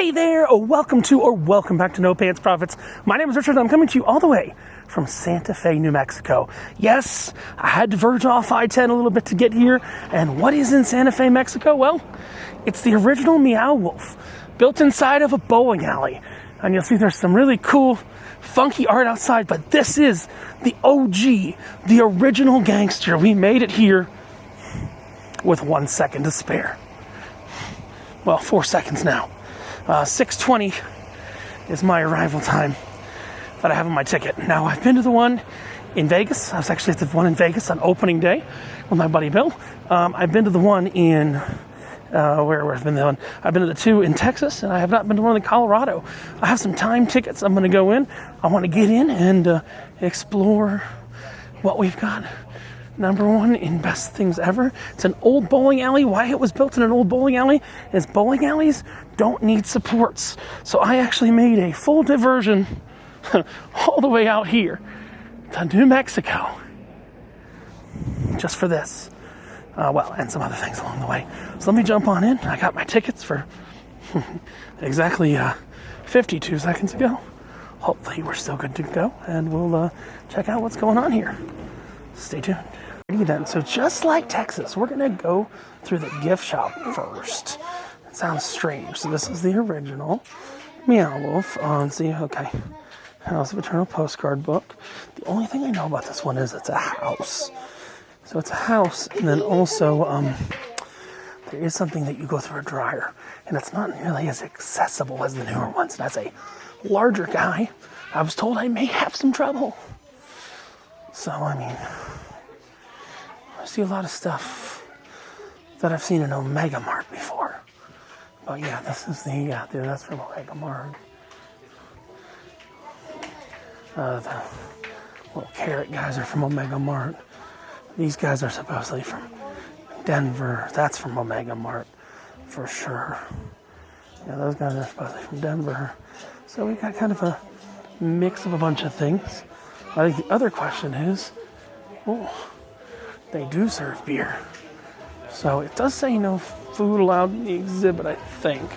Hey there, welcome back to No Pants Profits. My name is Richard and I'm coming to you all the way from Santa Fe, New Mexico. Yes, I had to verge off I-10 a little bit to get here. And what is in Santa Fe, Mexico? Well, it's the original Meow Wolf, built inside of a bowling alley. And you'll see there's some really cool, funky art outside, but this is the OG, the original gangster. We made it here with 1 second to spare. Well, 4 seconds now. 6:20 is my arrival time that I have on my ticket. Now, I've been to the one in Vegas. I was actually at the one in Vegas on opening day with my buddy Bill. I've been to the one in, where I've been the one? I've been to the two in Texas, and I have not been to one in Colorado. I have some time tickets. I'm going to go in. I want to get in and explore what we've got. Number one in best things ever. It's an old bowling alley. Why it was built in an old bowling alley is bowling alleys don't need supports. So I actually made a full diversion all the way out here to New Mexico just for this. And some other things along the way. So let me jump on in. I got my tickets for exactly 52 seconds ago. Hopefully we're still good to go, and we'll check out what's going on here. Stay tuned. Then, so just like Texas, we're gonna go through the gift shop first. It sounds strange. So this is the original Meow Wolf. Let's see. Okay, House of Eternal postcard book. The only thing I know about this one is it's a house. So it's a house, and then also there is something that you go through a dryer, and it's not nearly as accessible as the newer ones. And as a larger guy, I was told I may have some trouble. So I mean, I see a lot of stuff that I've seen in Omega Mart before. But yeah, this is that's from Omega Mart. The little carrot guys are from Omega Mart. These guys are supposedly from Denver. That's from Omega Mart for sure. Yeah, those guys are supposedly from Denver. So we got kind of a mix of a bunch of things. I think the other question is, they do serve beer. So it does say no food allowed in the exhibit, I think,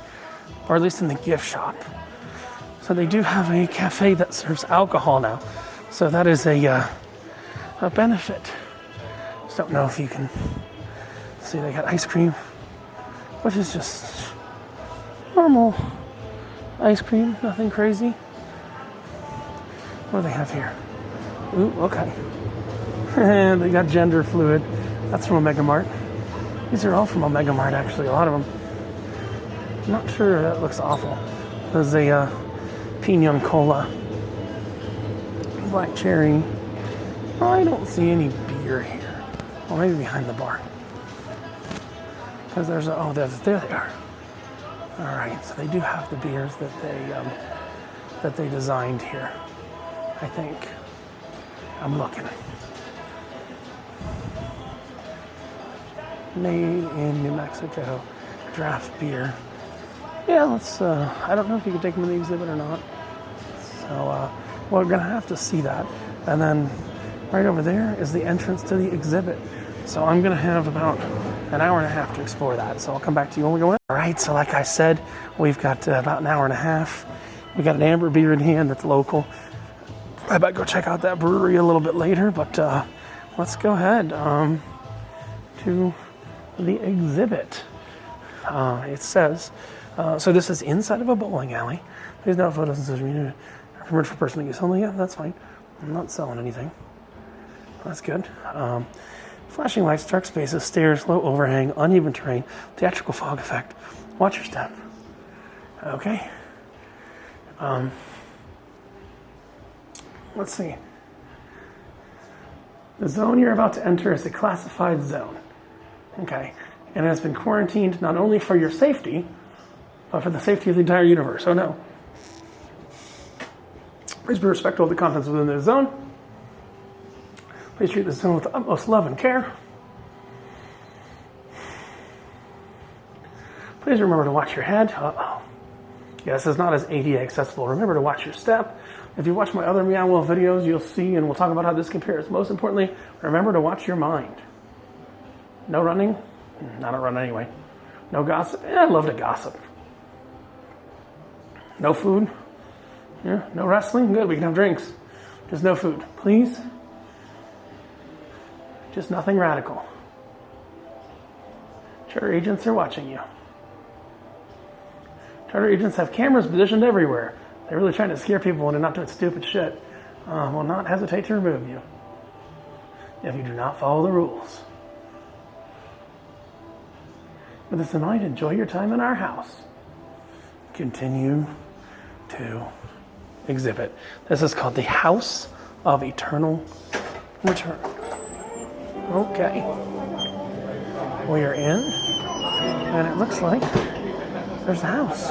or at least in the gift shop. So they do have a cafe that serves alcohol now. So that is a benefit. Just don't know if you can see. They got ice cream, which is just normal ice cream, nothing crazy. What do they have here? Ooh, okay. And they got gender fluid. That's from Omega Mart. These are all from Omega Mart, actually, a lot of them. I'm not sure, that looks awful. There's a Pinon Cola. Black cherry. I don't see any beer here. Well, maybe behind the bar. Because there they are. All right, so they do have the beers that they designed here, I think. I'm looking. Made in New Mexico, draft beer. Yeah, let's, I don't know if you can take them in the exhibit or not. So, we're gonna have to see that. And then right over there is the entrance to the exhibit. So I'm gonna have about an hour and a half to explore that. So I'll come back to you when we go in. All right, so like I said, we've got about an hour and a half. We got an amber beer in hand that's local. I might go check out that brewery a little bit later, but let's go ahead to the exhibit. It says, so this is inside of a bowling alley. There's no photos and social media. Permitted for personal use only. Yeah, that's fine. I'm not selling anything. That's good. Flashing lights, dark spaces, stairs, low overhang, uneven terrain, theatrical fog effect. Watch your step. Okay. Let's see. The zone you're about to enter is a classified zone. Okay. And it has been quarantined not only for your safety, but for the safety of the entire universe. Oh no. Please be respectful of the contents within the zone. Please treat the zone with the utmost love and care. Please remember to watch your head. Uh-oh. Yeah, this is not as ADA accessible. Remember to watch your step. If you watch my other Meow Wolf videos, you'll see, and we'll talk about how this compares. Most importantly, remember to watch your mind. No running? I don't run anyway. No gossip? I love to gossip. No food? Yeah, no wrestling? Good, we can have drinks. Just no food, please. Just nothing radical. Charter agents are watching you. Charter agents have cameras positioned everywhere. They're really trying to scare people when they're not doing stupid shit. Will not hesitate to remove you if you do not follow the rules. With this in mind, enjoy your time in our house. Continue to exhibit. This is called the House of Eternal Return. Okay. We are in, and it looks like there's a house.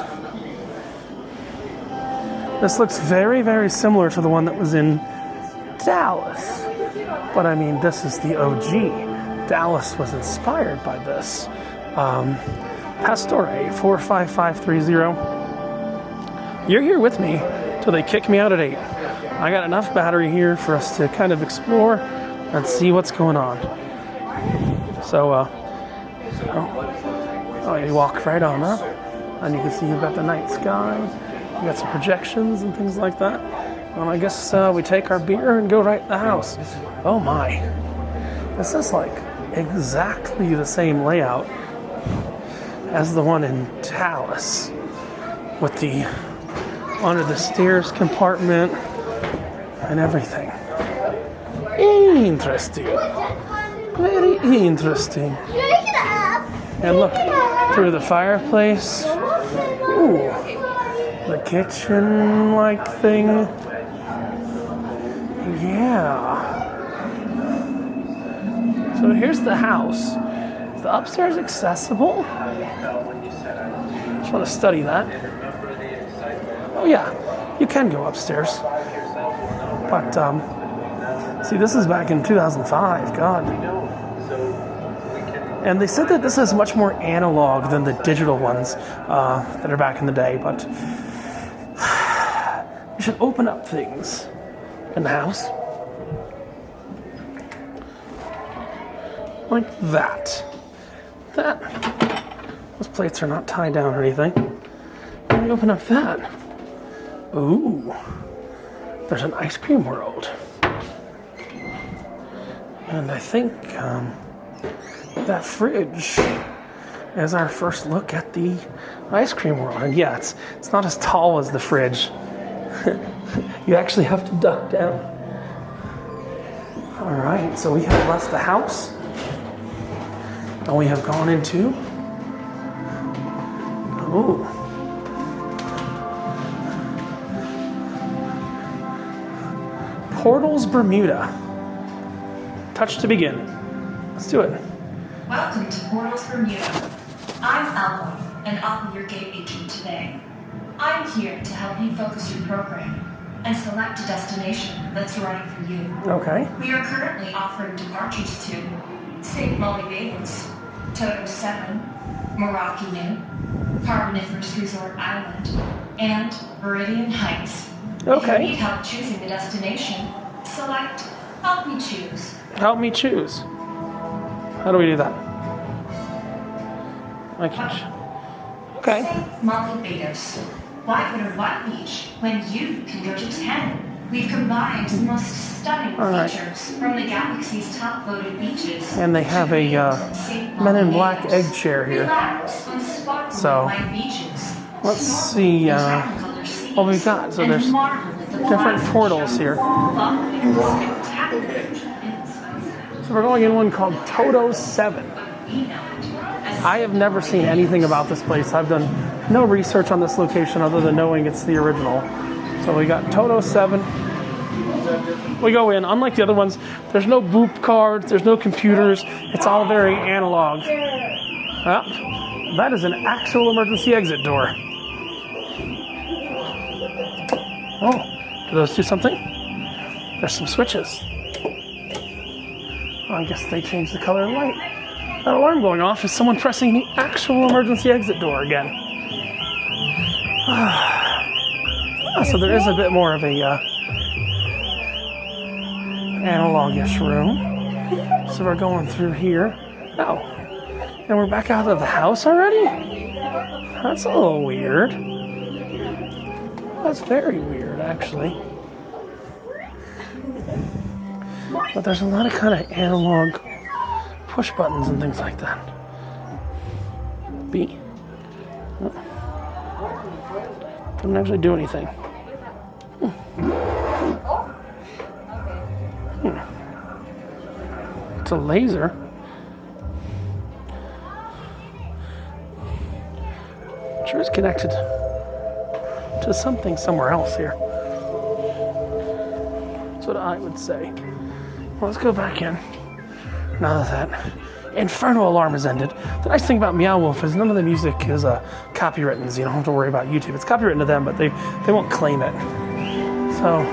This looks very, very similar to the one that was in Dallas. But I mean, this is the OG. Dallas was inspired by this. Pastore 45530. You're here with me till they kick me out at 8. I got enough battery here for us to kind of explore and see what's going on. So you walk right on up, and you can see you've got the night sky. You got some projections and things like that. Well, I guess we take our beer and go right in the house. Oh my. This is like exactly the same layout as the one in Dallas, with the under the stairs compartment and everything. Interesting. Very interesting. And look, through the fireplace. Ooh, the kitchen-like thing. Yeah. So here's the house. Is the upstairs accessible? Just want to study that. Oh yeah, you can go upstairs. But see, this is back in 2005. God. And they said that this is much more analog than the digital ones that are back in the day. But you should open up things in the house like that. Those plates are not tied down or anything. Let me open up that. Ooh, there's an ice cream world. And I think that fridge is our first look at the ice cream world. And yeah, it's not as tall as the fridge. You actually have to duck down. All right, so we have left the house. And we have gone into... Ooh. Portals Bermuda. Touch to begin. Let's do it. Welcome to Portals Bermuda. I'm Alma, and I'll be your gate agent today. I'm here to help you focus your program and select a destination that's right for you. Okay. We are currently offering departures to St. Molly Baines, Toto 7, Morocco, Carboniferous Resort Island, and Meridian Heights. Okay. If you need help choosing the destination, select Help Me Choose. Help me choose. How do we do that? Okay. St. Molly Baines. Why go to one beach when you can go to 10? We've combined the most stunning features from the galaxy's top voted beaches. And they have a Men in Black egg chair here. So let's see what we've got. So there's different portals here. So we're going in one called Toto 7. I have never seen anything about this place. I've done no research on this location other than knowing it's the original. So we got Toto 7. We go in. Unlike the other ones, there's no boop cards, there's no computers. It's all very analog. Well, that is an actual emergency exit door. Oh, do those do something? There's some switches. Oh, I guess they changed the color of the light. That alarm going off is someone pressing the actual emergency exit door again. So there is a bit more of a analog-ish room. So we're going through here. Oh, and we're back out of the house already? That's a little weird. That's very weird, actually. But there's a lot of kind of analog push buttons and things like that. B. Oh. Didn't actually do anything. It's a laser. Sure is connected to something somewhere else here. That's what I would say. Well, let's go back in. Now that Inferno alarm has ended. The nice thing about Meow Wolf is none of the music is copywritten, so you don't have to worry about YouTube. It's copywritten to them, but they won't claim it. So,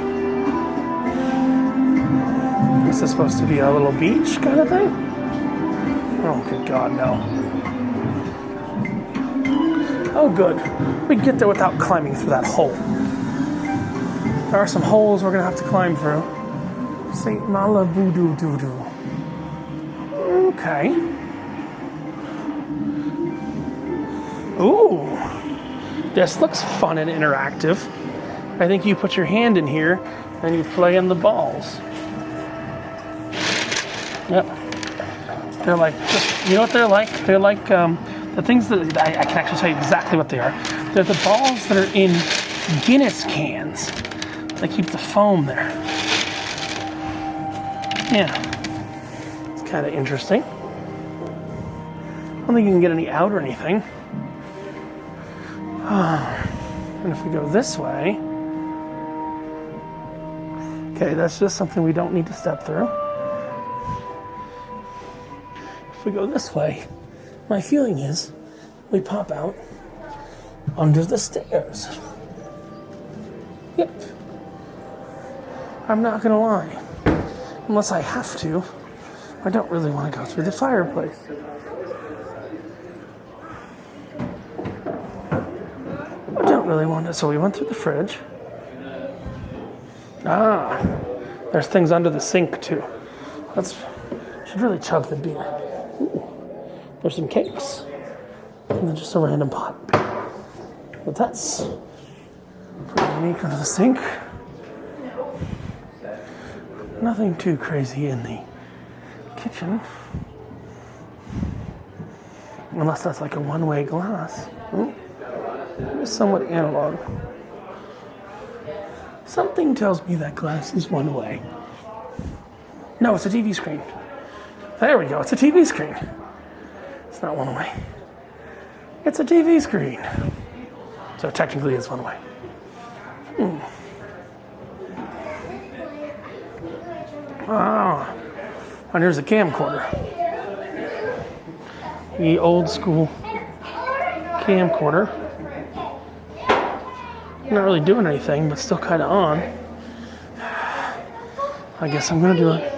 this is supposed to be a little beach kind of thing? Oh, good God, no. Oh, good. We can get there without climbing through that hole. There are some holes we're going to have to climb through. St. Malaboo-doo-doo-doo. Okay. Ooh. This looks fun and interactive. I think you put your hand in here and you play in the balls. Yep. They're like, you know what they're like? They're like the things that I can actually tell you exactly what they are. They're the balls that are in Guinness cans. They keep the foam there. Yeah. It's kind of interesting. I don't think you can get any out or anything. And if we go this way, okay, that's just something we don't need to step through. If we go this way, my feeling is we pop out under the stairs. Yep. I'm not gonna lie. Unless I have to, I don't really want to go through the fireplace. I don't really want to. So we went through the fridge. Ah, there's things under the sink too. Should really chug the beer. Ooh, there's some cakes. And then just a random pot. But that's pretty unique under the sink. Nothing too crazy in the kitchen. Unless that's like a one-way glass. Ooh, it's somewhat analog. Something tells me that glass is one way. No, it's a TV screen. There we go, it's a TV screen. It's not one way. It's a TV screen. So technically it's one way. Oh, and here's a camcorder. The old school camcorder. Not really doing anything, but still kind of on. I guess I'm gonna do it.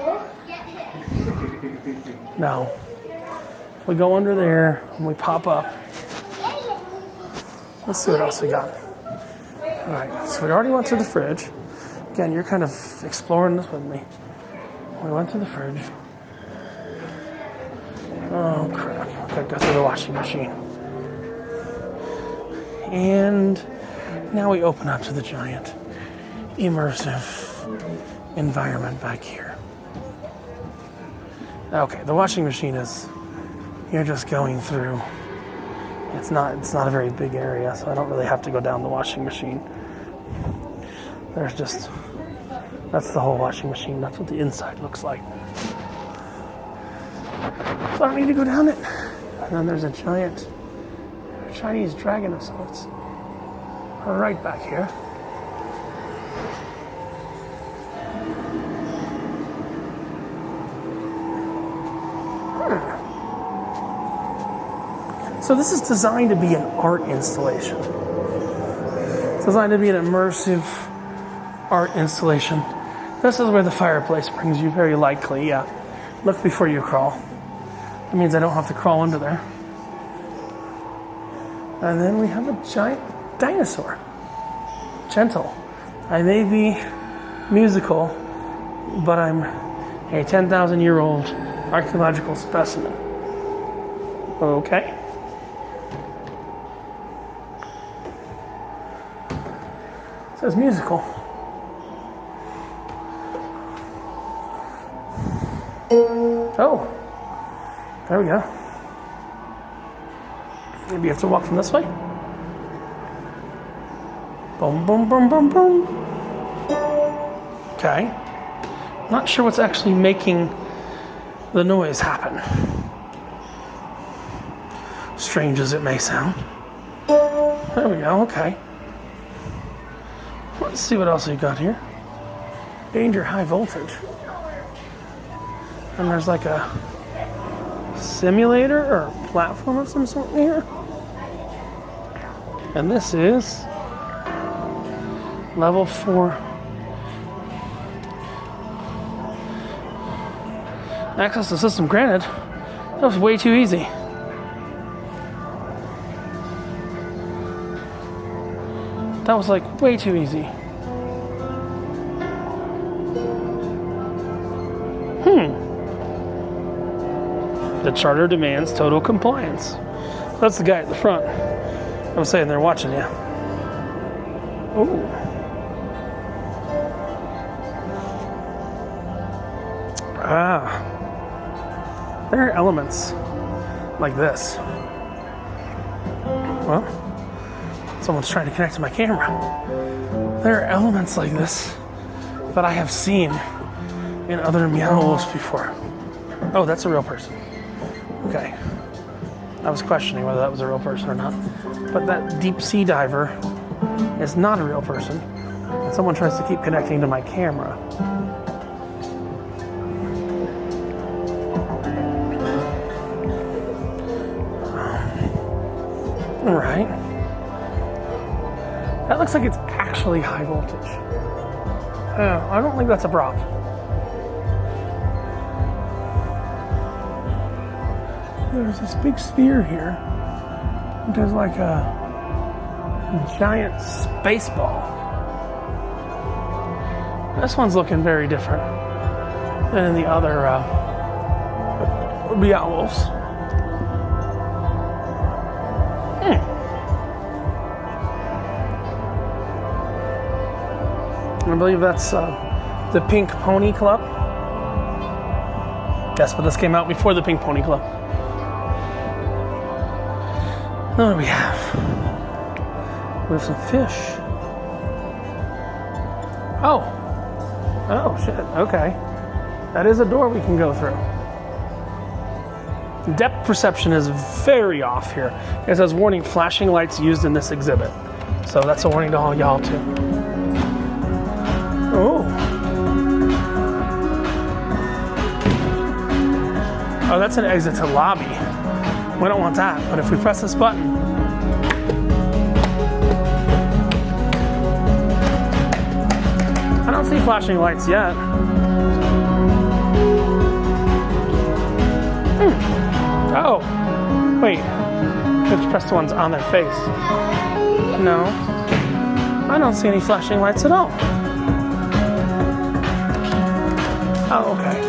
Now, if we go under there and we pop up, let's see what else we got. All right, so we already went to the fridge. Again, you're kind of exploring this with me. We went to the fridge. Oh crap, gotta go through the washing machine. And now we open up to the giant immersive environment back here. Okay, the washing machine is, you're just going through. It's not a very big area, so I don't really have to go down the washing machine. That's the whole washing machine. That's what the inside looks like. So I don't need to go down it. And then there's a giant Chinese dragon of sorts right back here. So this is designed to be an art installation. It's designed to be an immersive art installation. This is where the fireplace brings you, very likely, yeah. Look before you crawl. That means I don't have to crawl under there. And then we have a giant dinosaur. Gentle. I may be musical, but I'm a 10,000-year-old archaeological specimen. Okay. says musical. Oh, there we go. Maybe you have to walk from this way. Boom, boom, boom, boom, boom. Okay. Not sure what's actually making the noise happen. Strange as it may sound. There we go, okay. Let's see what else you got here. Danger, high voltage. And there's like a simulator or platform of some sort here. And this is level 4. Access to system granted. That was way too easy. That was like way too easy. The charter demands total compliance. That's the guy at the front. I was saying they're watching you. Ooh. Ah. There are elements like this. Well, someone's trying to connect to my camera. There are elements like this that I have seen in other Meow Wolves before. Oh, that's a real person. Okay. I was questioning whether that was a real person or not. But that deep sea diver is not a real person. And someone tries to keep connecting to my camera. All right. That looks like it's actually high voltage. I don't think that's a prop. There's this big sphere here. There's like a giant space ball. This one's looking very different than in the other Meow Wolves. I believe that's the Pink Pony Club. Yes, but this came out before the Pink Pony Club. What do we have? We have some fish. Oh. Oh, shit. Okay. That is a door we can go through. Depth perception is very off here. It says warning, flashing lights used in this exhibit. So that's a warning to all y'all too. Oh. Oh, that's an exit to lobby. We don't want that, but if we press this button, I don't see flashing lights yet. Oh, wait, we have to press the ones on their face. No, I don't see any flashing lights at all. Oh, okay.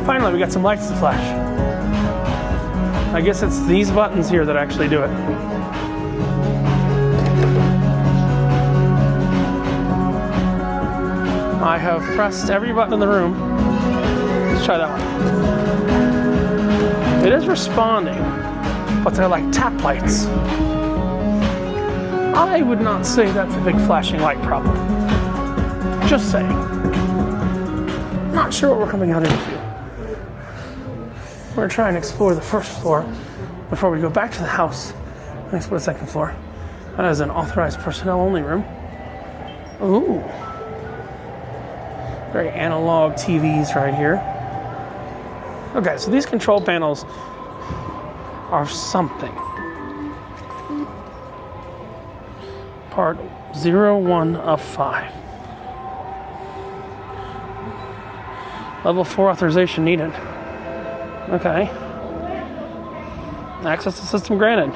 Finally, we got some lights to flash. I guess it's these buttons here that actually do it. I have pressed every button in the room. Let's try that one. It is responding, but they're like tap lights. I would not say that's a big flashing light problem. Just saying. Not sure what we're coming out into. We're going to try and explore the first floor before we go back to the house and explore the second floor. That is an authorized personnel only room. Ooh. Very analog TVs right here. Okay, so these control panels are something. Part 01 of 5. Level 4 authorization needed. Okay. Access to system granted.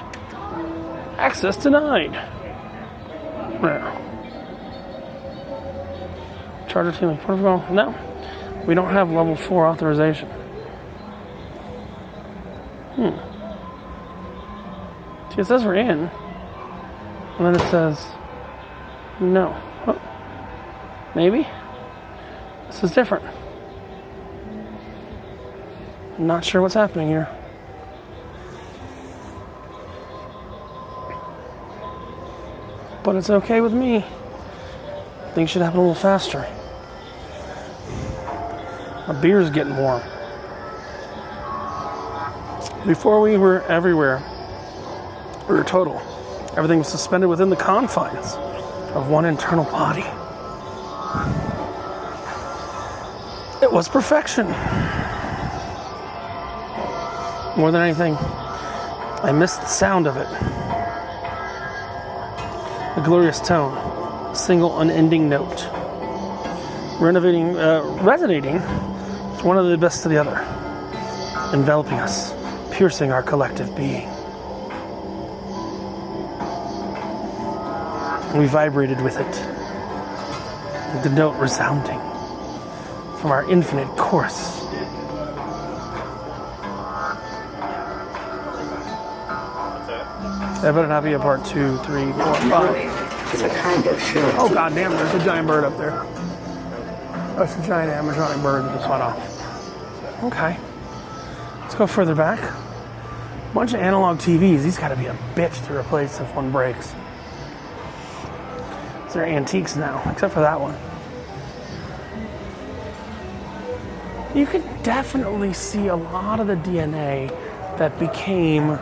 Access denied. Yeah. Charter team protocol. No. We don't have level 4 authorization. See, it says we're in. And then it says no. Oh. Maybe? This is different. I'm not sure what's happening here. But it's okay with me. Things should happen a little faster. My beer's getting warm. Before we were everywhere, we were total. Everything was suspended within the confines of one internal body. It was perfection. More than anything, I missed the sound of it. A glorious tone, a single unending note. Resonating with one of the best of the other, enveloping us, piercing our collective being. We vibrated with it, the note resounding from our infinite course. That better not be a part 2, 3, 4, 5. It's a kind of sure. Oh goddamn! There's a giant bird up there. That's a giant Amazonic bird that just went off. Okay, let's go further back. Bunch of analog TVs. These got to be a bitch to replace if one breaks. They're antiques now, except for that one. You can definitely see a lot of the DNA that became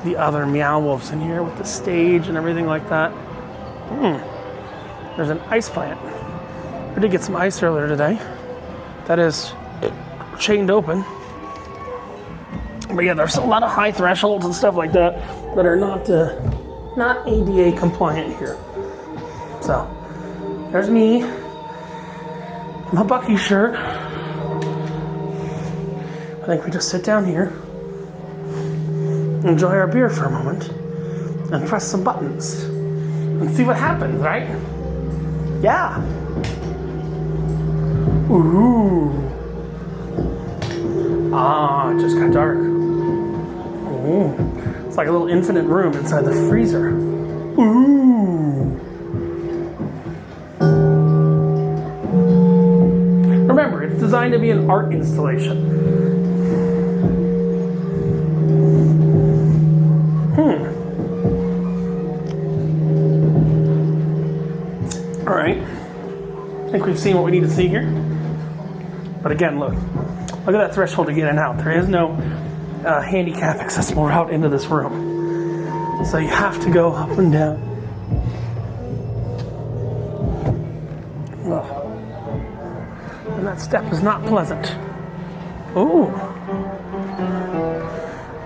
the other Meow Wolves in here with the stage and everything like that. There's an ice plant. We did get some ice earlier today. That is chained open. But yeah, there's a lot of high thresholds and stuff like that that are not ADA compliant here. So, there's me, in my Bucky shirt. I think we just sit down here, enjoy our beer for a moment, and press some buttons, and see what happens, right? Yeah. Ooh. Ah, it just got dark. Ooh. It's like a little infinite room inside the freezer. Ooh. Remember, it's designed to be an art installation. All right. I think we've seen what we need to see here. But again, look at that threshold to get in and out. There is no handicap accessible route into this room. So you have to go up and down. And that step is not pleasant. Ooh.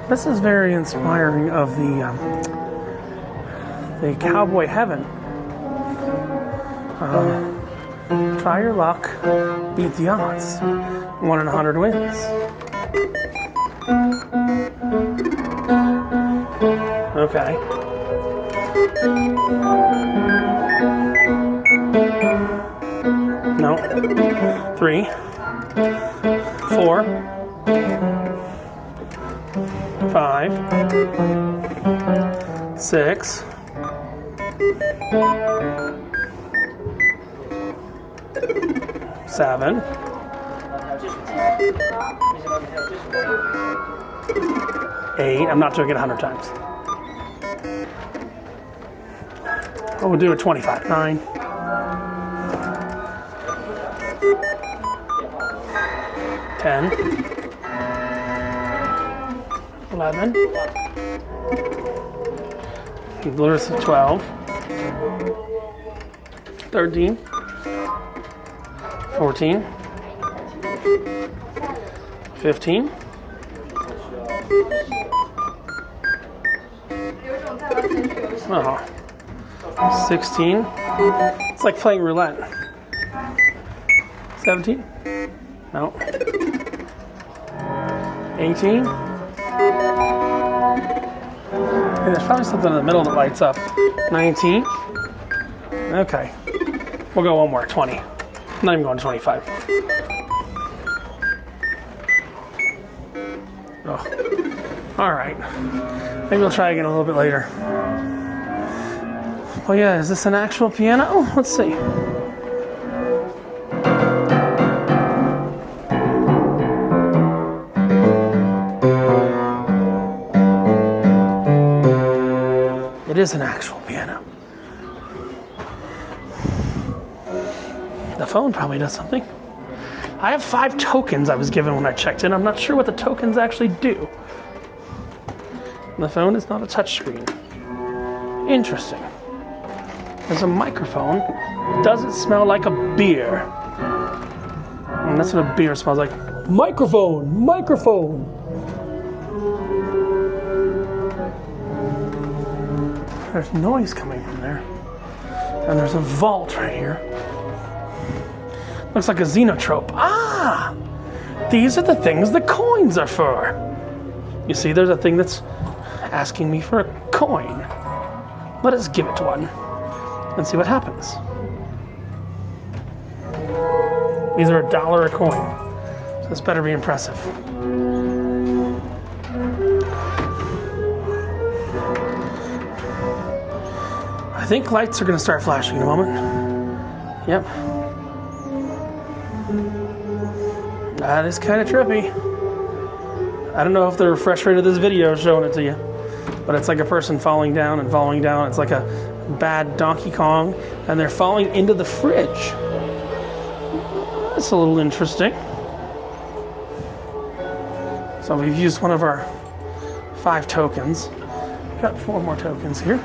This is very inspiring of the Cowboy Heaven. Try your luck, beat the odds. 1 in 100 wins. Okay. No. 3, 4, 5, 6. 7. 8. I'm not doing it 100 times. Oh, we'll do it 25. 9. 10. 11. Lures of 12. 13. 14. 15. 16. It's like playing roulette. 17. No. 18. And there's probably something in the middle that lights up. 19. Okay. We'll go one more. 20. I'm not even going 25. Oh. All right. Maybe we'll try again a little bit later. Oh yeah, is this an actual piano? Let's see. is an actual piano. The phone probably does something. I have 5 tokens I was given when I checked in. I'm not sure what the tokens actually do. The phone is not a touchscreen. Interesting. There's a microphone. Does it smell like a beer? And that's what a beer smells like. Microphone! Microphone! There's noise coming from there. And there's a vault right here. Looks like a xenotrope. Ah! These are the things the coins are for. You see, there's a thing that's asking me for a coin. Let us give it one and see what happens. These are $1 a coin. So this better be impressive. I think lights are going to start flashing in a moment. Yep. That is kind of trippy. I don't know if the refresh rate of this video is showing it to you, but it's like a person falling down and falling down. It's like a bad Donkey Kong, and they're falling into the fridge. That's a little interesting. So we've used one of our 5 tokens. Got 4 more tokens here.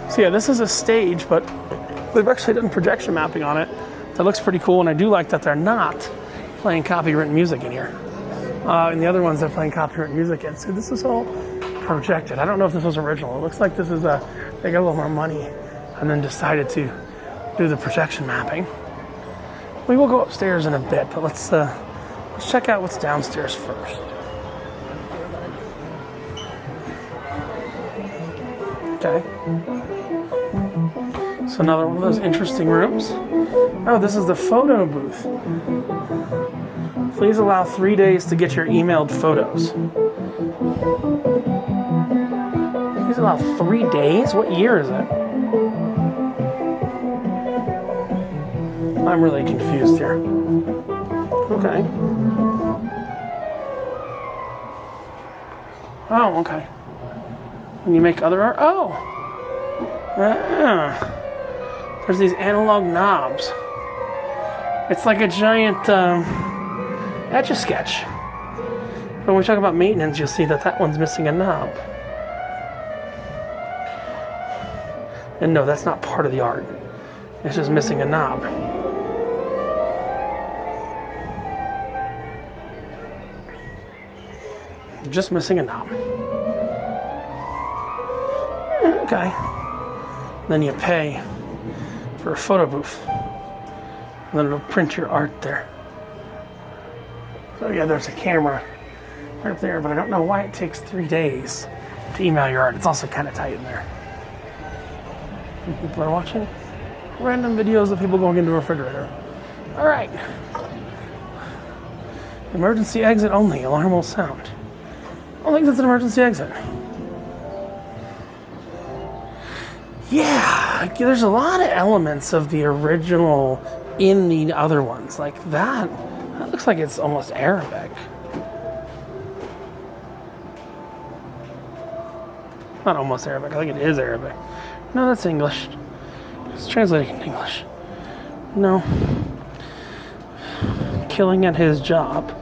So yeah, this is a stage, but we've actually done projection mapping on it. That looks pretty cool, and I do like that they're not playing copywritten music in here. And the other ones they're playing copyrighted music in. So this is all projected. I don't know if this was original. It looks like this is they got a little more money and then decided to do the projection mapping. We will go upstairs in a bit, but let's check out what's downstairs first. Okay. So another one of those interesting rooms. Oh, this is the photo booth. Please allow 3 days to get your emailed photos. Please allow 3 days? What year is it? I'm really confused here. Okay. Oh, okay. When you make other art? Oh! There's these analog knobs. It's like a giant Etch-a-Sketch. But when we talk about maintenance, you'll see that one's missing a knob. And no, that's not part of the art. It's just missing a knob. Just missing a knob. Okay. Then you pay for a photo booth. And then it'll print your art there. So yeah, there's a camera right there, but I don't know why it takes 3 days to email your art. It's also kind of tight in there. And people are watching random videos of people going into a refrigerator. All right. Emergency exit only. Alarm will sound. I don't think that's an emergency exit. Yeah, there's a lot of elements of the original in the other ones. Like that looks like it's almost Arabic. Not almost Arabic, I think it is Arabic. No, that's English. It's translating in English. No. Killing at his job.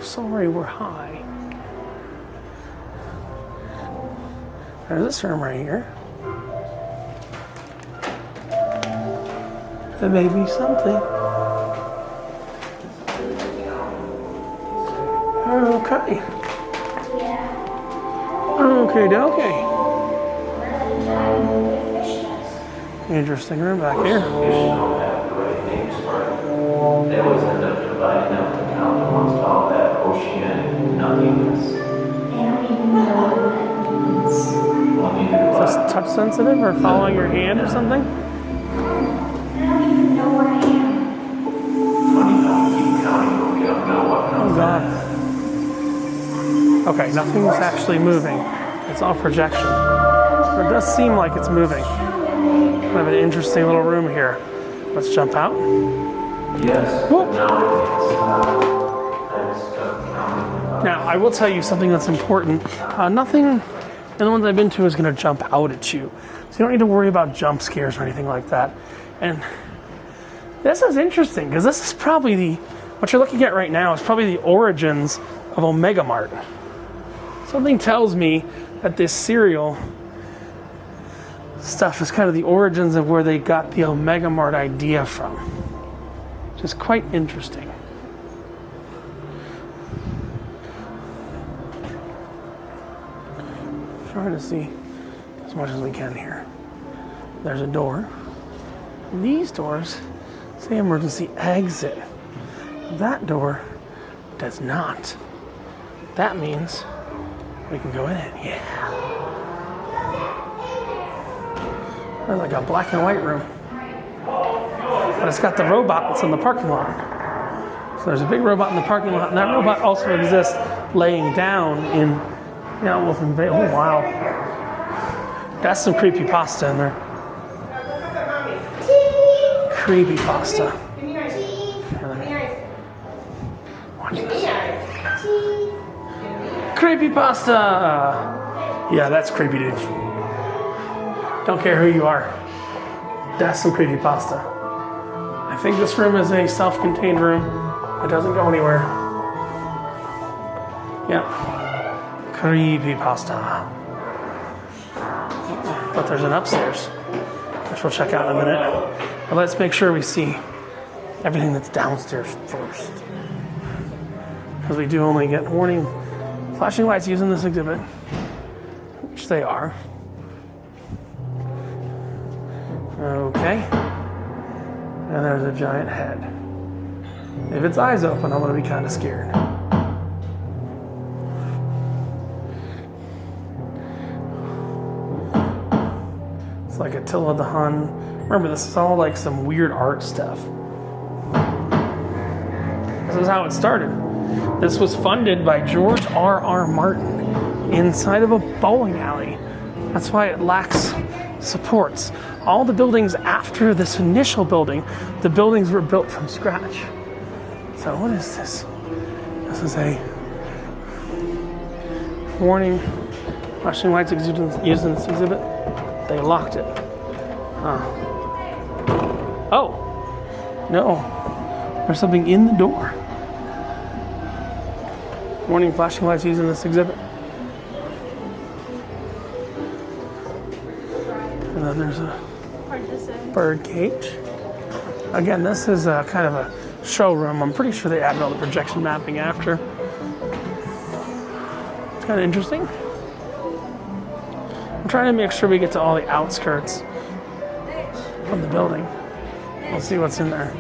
Sorry, we're high. There's this room right here. There may be something. Okay. Okay. Interesting room back here. They always end up dividing up the count amongst all that oceanic nothingness. They don't even know what that means. Well, neither do Is this touch sensitive or following your hand or something? I don't even know where I am. Funny how we keep counting, but we don't know what comes Oh god. Okay, nothing's actually moving. It's all projection. But it does seem like it's moving. We have an interesting little room here. Let's jump out. Yes, Whoop. but now I'm stuck counting. Now, I will tell you something that's important. Nothing in the ones I've been to is going to jump out at you. So you don't need to worry about jump scares or anything like that. And this is interesting because this is probably what you're looking at right now is probably the origins of Omega Mart. Something tells me that this cereal stuff is kind of the origins of where they got the Omega Mart idea from. Which is quite interesting. Trying to see as much as we can here. There's a door. These doors say emergency exit. That door does not. That means we can go in it. Yeah. There's like a black and white room. But it's got the robot that's in the parking lot. So there's a big robot in the parking lot, and that robot also exists laying down in Meow Wolf and Vale. Oh, wow. That's some creepy pasta in there. Creepy pasta. Watch this. Creepy pasta! Yeah, that's creepy, dude. Don't care who you are. That's some creepy pasta. I think this room is a self-contained room. It doesn't go anywhere. Yep. Creepy pasta. But there's an upstairs, which we'll check out in a minute. But let's make sure we see everything that's downstairs first. Because we do only get warning flashing lights using this exhibit, which they are. Okay. And there's a giant head. If its eyes open, I'm going to be kind of scared. It's like Attila the Hun. Remember, this is all like some weird art stuff. This is how it started. This was funded by George R.R. Martin inside of a bowling alley. That's why it lacks supports. All the buildings after this initial building, the buildings were built from scratch. So what is this? This is a warning. Flashing lights used in this exhibit. They locked it. Oh, no. There's something in the door. Warning, flashing lights used in this exhibit. And then there's a bird cage. Again, this is a kind of a showroom. I'm pretty sure they added all the projection mapping after. It's kind of interesting. I'm trying to make sure we get to all the outskirts of the building. We'll see what's in there.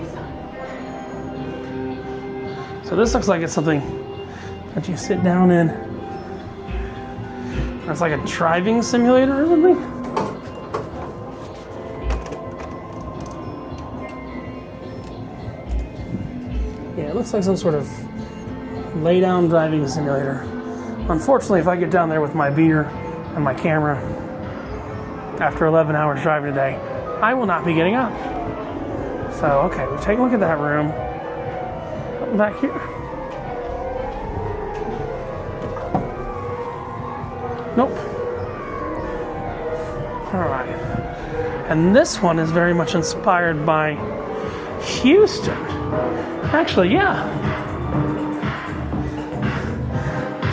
So this looks like it's something that you sit down in. It's like a driving simulator or something. Yeah, it looks like some sort of lay-down driving simulator. Unfortunately, if I get down there with my beer and my camera after 11 hours driving today, I will not be getting up. So, okay, we'll take a look at that room. Something back here. Nope. All right. And this one is very much inspired by Houston. Actually, yeah.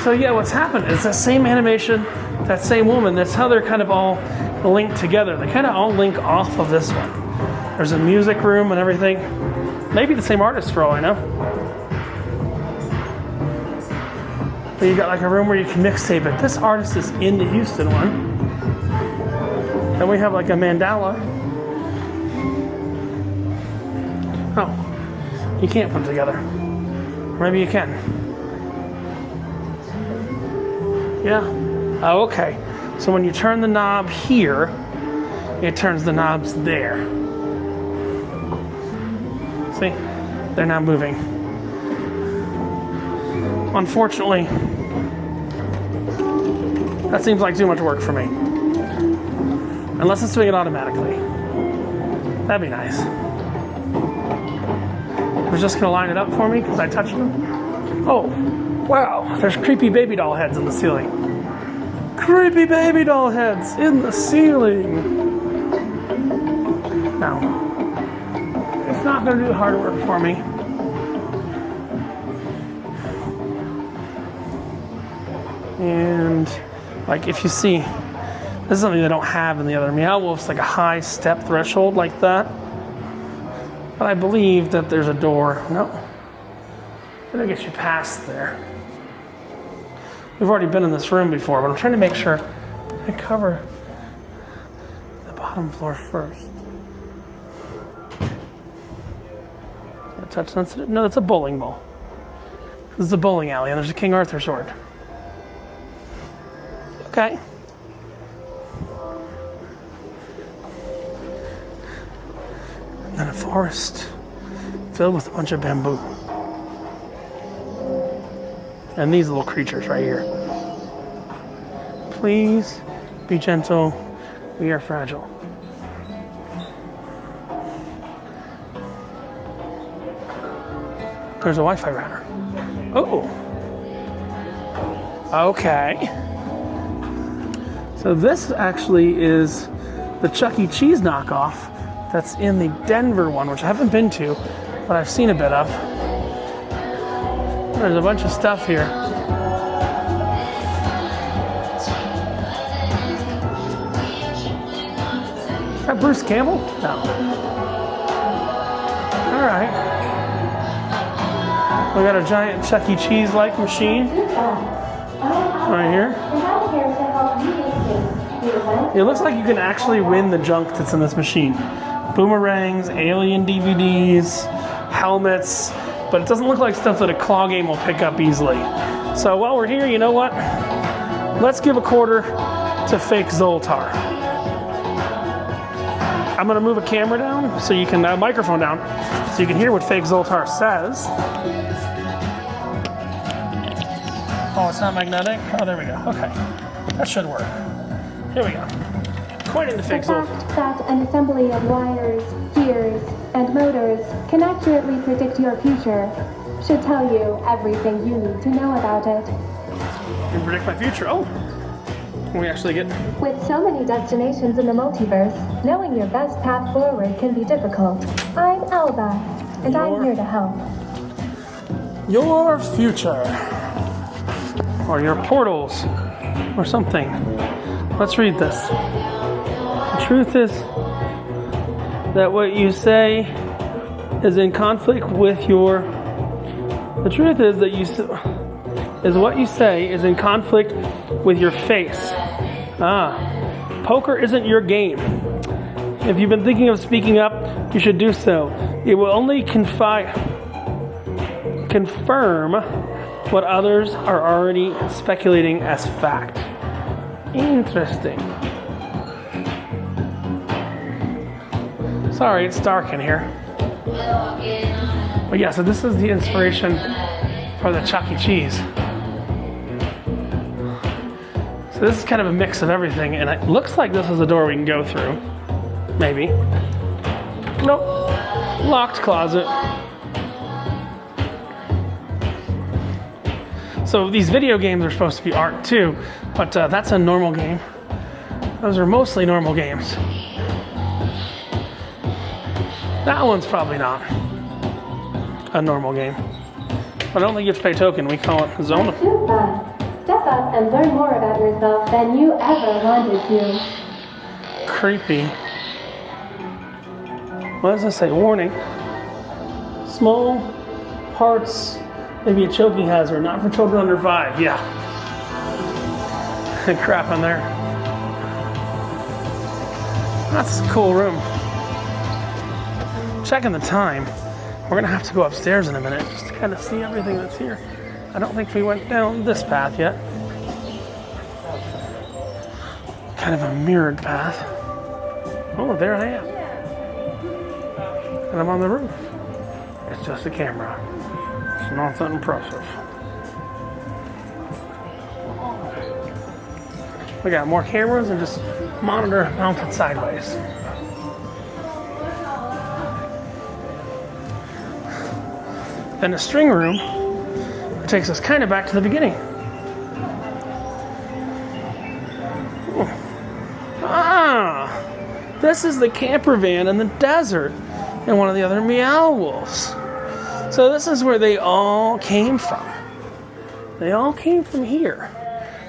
So yeah, what's happened is that same animation, that same woman, that's how they're kind of all linked together. They kind of all link off of this one. There's a music room and everything. Maybe the same artist for all I know. But you got like a room where you can mixtape it. This artist is in the Houston one. Then we have like a mandala. Oh, you can't put them together. Maybe you can. Yeah. Oh, okay. So when you turn the knob here, it turns the knobs there. See? They're not moving. Unfortunately, that seems like too much work for me. Unless it's doing it automatically. That'd be nice. was just gonna line it up for me because I touched them. Oh, wow, there's creepy baby doll heads in the ceiling. Creepy baby doll heads in the ceiling. Now, it's not gonna do hard work for me. And like if you see, this is something they don't have in the other Meow Wolfs, like a high step threshold like that. But I believe that there's a door. No. It'll get you past there. We've already been in this room before, but I'm trying to make sure I cover the bottom floor first. Touch sensitive? No, that's a bowling ball. This is a bowling alley, and there's a King Arthur sword. Okay. And then a forest filled with a bunch of bamboo. And these little creatures right here. Please be gentle. We are fragile. There's a Wi-Fi router. Oh. Okay. So this actually is the Chuck E. Cheese knockoff that's in the Denver one, which I haven't been to, but I've seen a bit of. There's a bunch of stuff here. Is that Bruce Campbell? No. All right. We got a giant Chuck E. Cheese-like machine right here. It looks like you can actually win the junk that's in this machine. Boomerangs, alien DVDs, helmets, but it doesn't look like stuff that a claw game will pick up easily. So while we're here, you know what? Let's give a quarter to fake Zoltar. I'm gonna move a camera down so you can, microphone down, so you can hear what fake Zoltar says. Oh, it's not magnetic? Oh, there we go. Okay. That should work. Here we go. Quite into fake Zoltar. The fact that an assembly of wires, gears, and motors can accurately predict your future should tell you everything you need to know about it. You can predict my future. Oh! Can we actually get... With so many destinations in the multiverse, knowing your best path forward can be difficult. I'm Elba, and I'm here to help. Your future. Or your portals. Or something. Let's read this. The truth is that what you say is in conflict with your... The truth is that what you say is in conflict with your face. Poker isn't your game. If you've been thinking of speaking up, you should do so. It will only confirm what others are already speculating as fact. Interesting. Sorry, it's dark in here. But yeah, so this is the inspiration for the Chuck E. Cheese. So this is kind of a mix of everything, and it looks like this is a door we can go through. Maybe. Nope. Locked closet. So these video games are supposed to be art too, but that's a normal game. Those are mostly normal games. That one's probably not a normal game. I don't think you have to pay token. We call it Zona. Step up and learn more about yourself than you ever wanted to. Creepy. What does it say? Warning. Small parts may be a choking hazard, not for children under 5. Yeah. Crap on there. That's a cool room. Checking the time. We're gonna have to go upstairs in a minute just to kind of see everything that's here. I don't think we went down this path yet. Kind of a mirrored path. Oh, there I am. And I'm on the roof. It's just a camera. It's nothing impressive. We got more cameras and just monitor mounted sideways. then a string room that takes us kind of back to the beginning. Ah, this is the camper van in the desert and one of the other Meow Wolves. So this is where they all came from. They all came from here.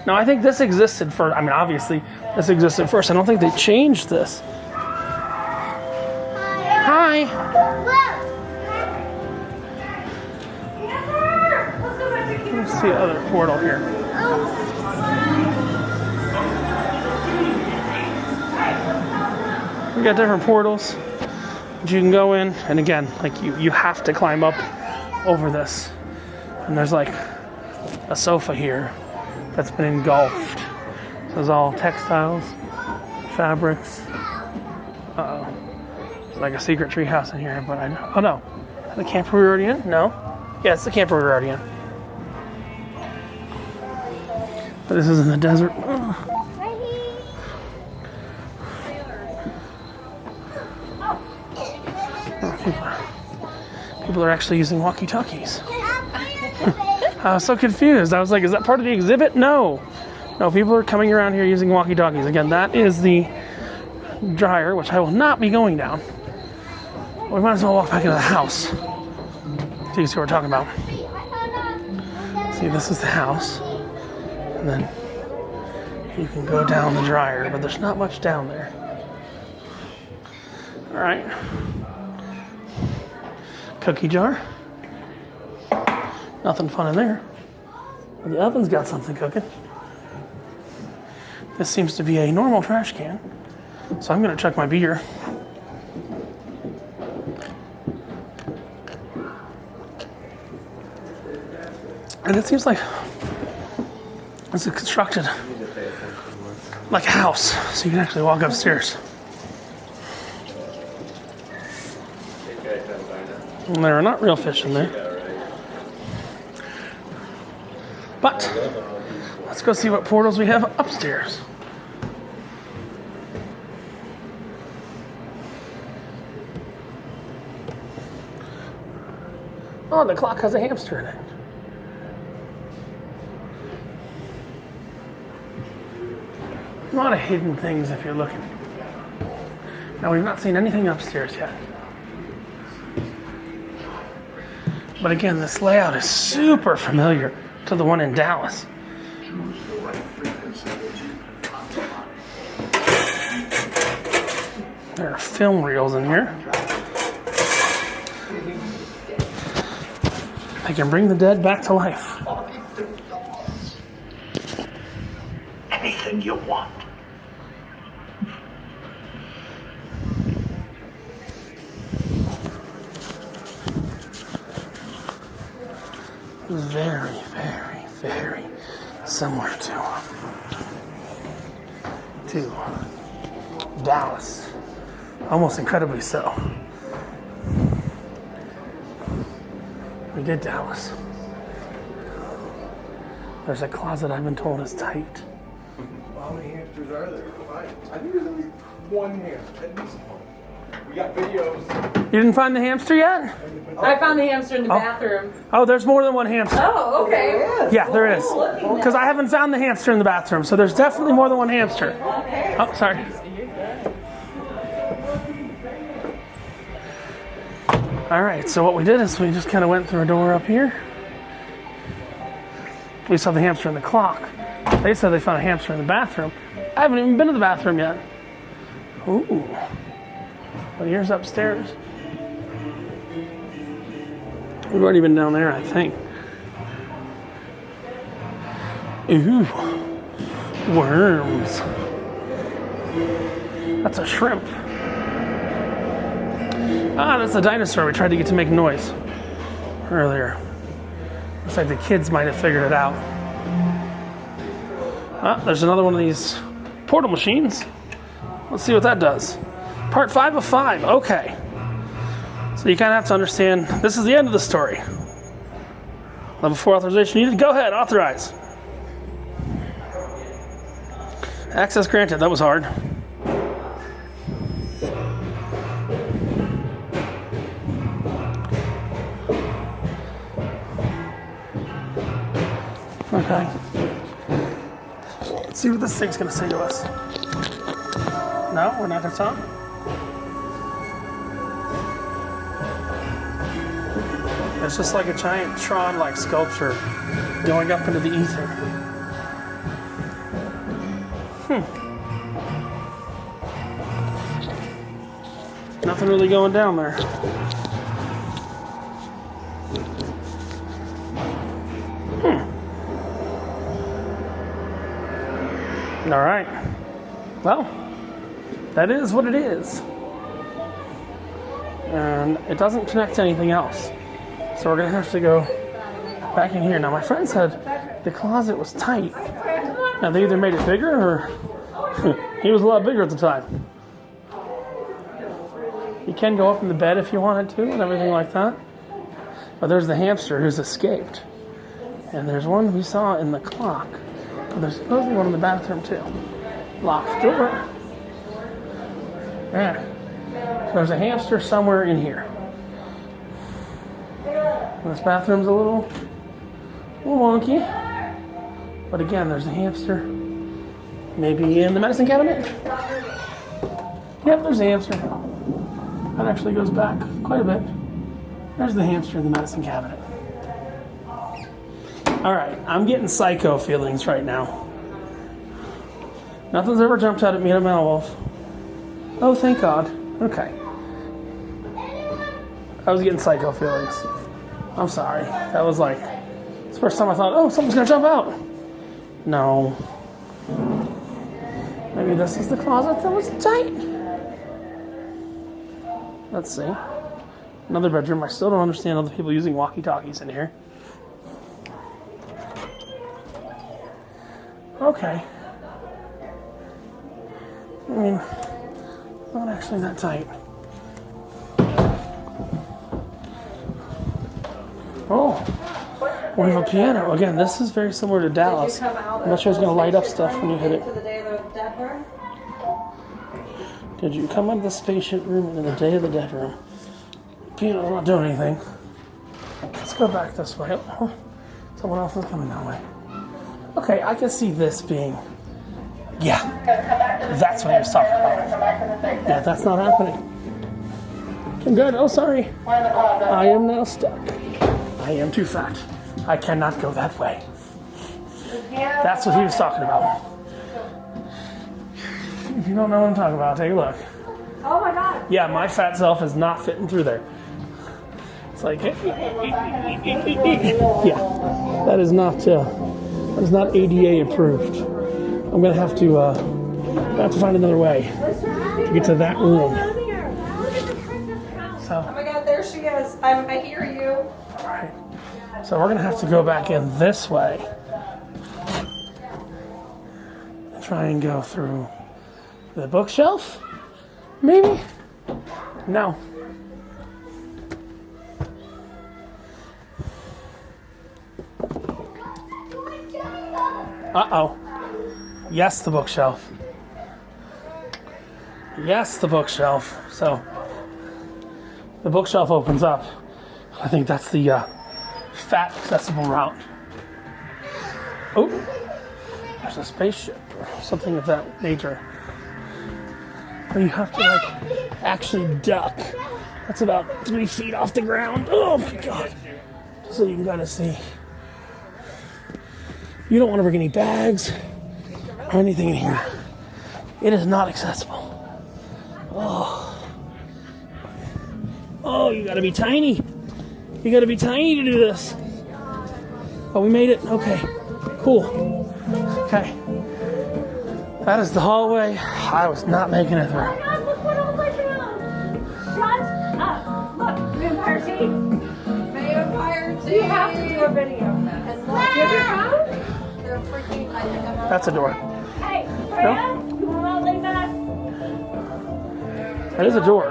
Now I think this existed first. I mean, obviously this existed first. I don't think they changed this. Hi. Let's see the other portal here. We got different portals that you can go in, and again, like you have to climb up over this. And there's like a sofa here that's been engulfed. So there's all textiles, fabrics. Like a secret tree house in here, but I know. Oh no, the camper we were already in? No. Yeah, it's the camper we were already in. But this is in the desert. People are actually using walkie-talkies. I was so confused. I was like, is that part of the exhibit? No. No, people are coming around here using walkie-talkies. Again, that is the dryer, which I will not be going down. We might as well walk back into the house. So you can see what we're talking about. See, this is the house. And then you can go down the dryer, but there's not much down there. All right. Cookie jar. Nothing fun in there. Well, the oven's got something cooking. This seems to be a normal trash can. So I'm going to check my beer. And it seems like it's constructed like a house, so you can actually walk upstairs. And there are not real fish in there. But let's go see what portals we have upstairs. Oh, the clock has a hamster in it. A lot of hidden things if you're looking. Now, we've not seen anything upstairs yet. But again, this layout is super familiar to the one in Dallas. There are film reels in here. I can bring the dead back to life. Anything you want. Very, very, very similar to Dallas. Almost incredibly so. We did Dallas. There's a closet I've been told is tight. How many hamsters are there? I think there's only one hamster, at least one. We got videos. You didn't find the hamster yet? I found the hamster in the bathroom. Oh, there's more than one hamster. Oh, okay. Yeah, there is. Because I haven't found the hamster in the bathroom, so there's definitely more than one hamster. Oh, sorry. All right, so what we did is we just kind of went through a door up here. We saw the hamster in the clock. They said they found a hamster in the bathroom. I haven't even been to the bathroom yet. Ooh. But here's upstairs. We've already been down there, I think. Ooh. Worms. That's a shrimp. Ah, that's a dinosaur we tried to get to make noise earlier. Looks like the kids might have figured it out. Ah, there's another one of these portal machines. Let's see what that does. Part 5 of 5. Okay. So you kind of have to understand, this is the end of the story. Level 4 authorization needed. Go ahead, authorize. Access granted. That was hard. Okay. Let's see what this thing's gonna say to us. No, we're not gonna talk. It's just like a giant Tron-like sculpture going up into the ether. Nothing really going down there. All right. Well, that is what it is. And it doesn't connect to anything else. So we're going to have to go back in here. Now, my friend said the closet was tight. Now, they either made it bigger or he was a lot bigger at the time. You can go up in the bed if you wanted to and everything like that. But there's the hamster who's escaped. And there's one we saw in the clock. But there's supposedly one in the bathroom too. Locked door. Yeah. So there's a hamster somewhere in here. And this bathroom's a little wonky. But again, there's a hamster. Maybe in the medicine cabinet? Yep, there's a hamster. That actually goes back quite a bit. There's the hamster in the medicine cabinet. Alright, I'm getting psycho feelings right now. Nothing's ever jumped out at me in a Meow Wolf. Oh, thank God. Okay. I was getting psycho feelings. I'm sorry. That was like, it's the first time I thought, oh, something's gonna jump out. No. Maybe this is the closet that was tight. Let's see. Another bedroom. I still don't understand other people using walkie-talkies in here. Okay. I mean, not actually that tight. Oh, we have a piano. Again, this is very similar to Dallas. I'm not sure it's going to light up stuff when you hit it. Did you come into the spaceship room in the Day of the Dead room? Piano's not doing anything. Let's go back this way. Oh, someone else is coming that way. Okay, I can see this being... Yeah, that's what he was talking about. Yeah, that's not happening. I'm good. Oh, sorry. I am now stuck. I am too fat. I cannot go that way. That's what he was talking about. If you don't know what I'm talking about, take a look. Oh my God. Yeah, my fat self is not fitting through there. It's like, yeah, that is not ADA approved. I'm gonna have to find another way to get to that room. So, Oh my God, there she is. I hear you. all right. So we're gonna have to go back in this way and try and go through the bookshelf. Maybe? No. Uh-oh. Yes, the bookshelf. Yes, the bookshelf. So, the bookshelf opens up. I think that's the fat accessible route. Oh, there's a spaceship or something of that nature. Where you have to, like, actually duck. That's about 3 feet off the ground. Oh, my God. So you can kind of see. You don't want to bring any bags or anything in here. It is not accessible. Oh, you gotta be tiny. You gotta be tiny to do this. Oh, we made it. Okay, cool. Okay. That is the hallway. I was not making it through. Oh my God, look what else I found! Shut up! Look, vampire teeth! Vampire teeth. You have to do a video of that. And Do you have your phone? they're freaking. I think I'm That's a door. Hey, Freya, you wanna like that? That is a door.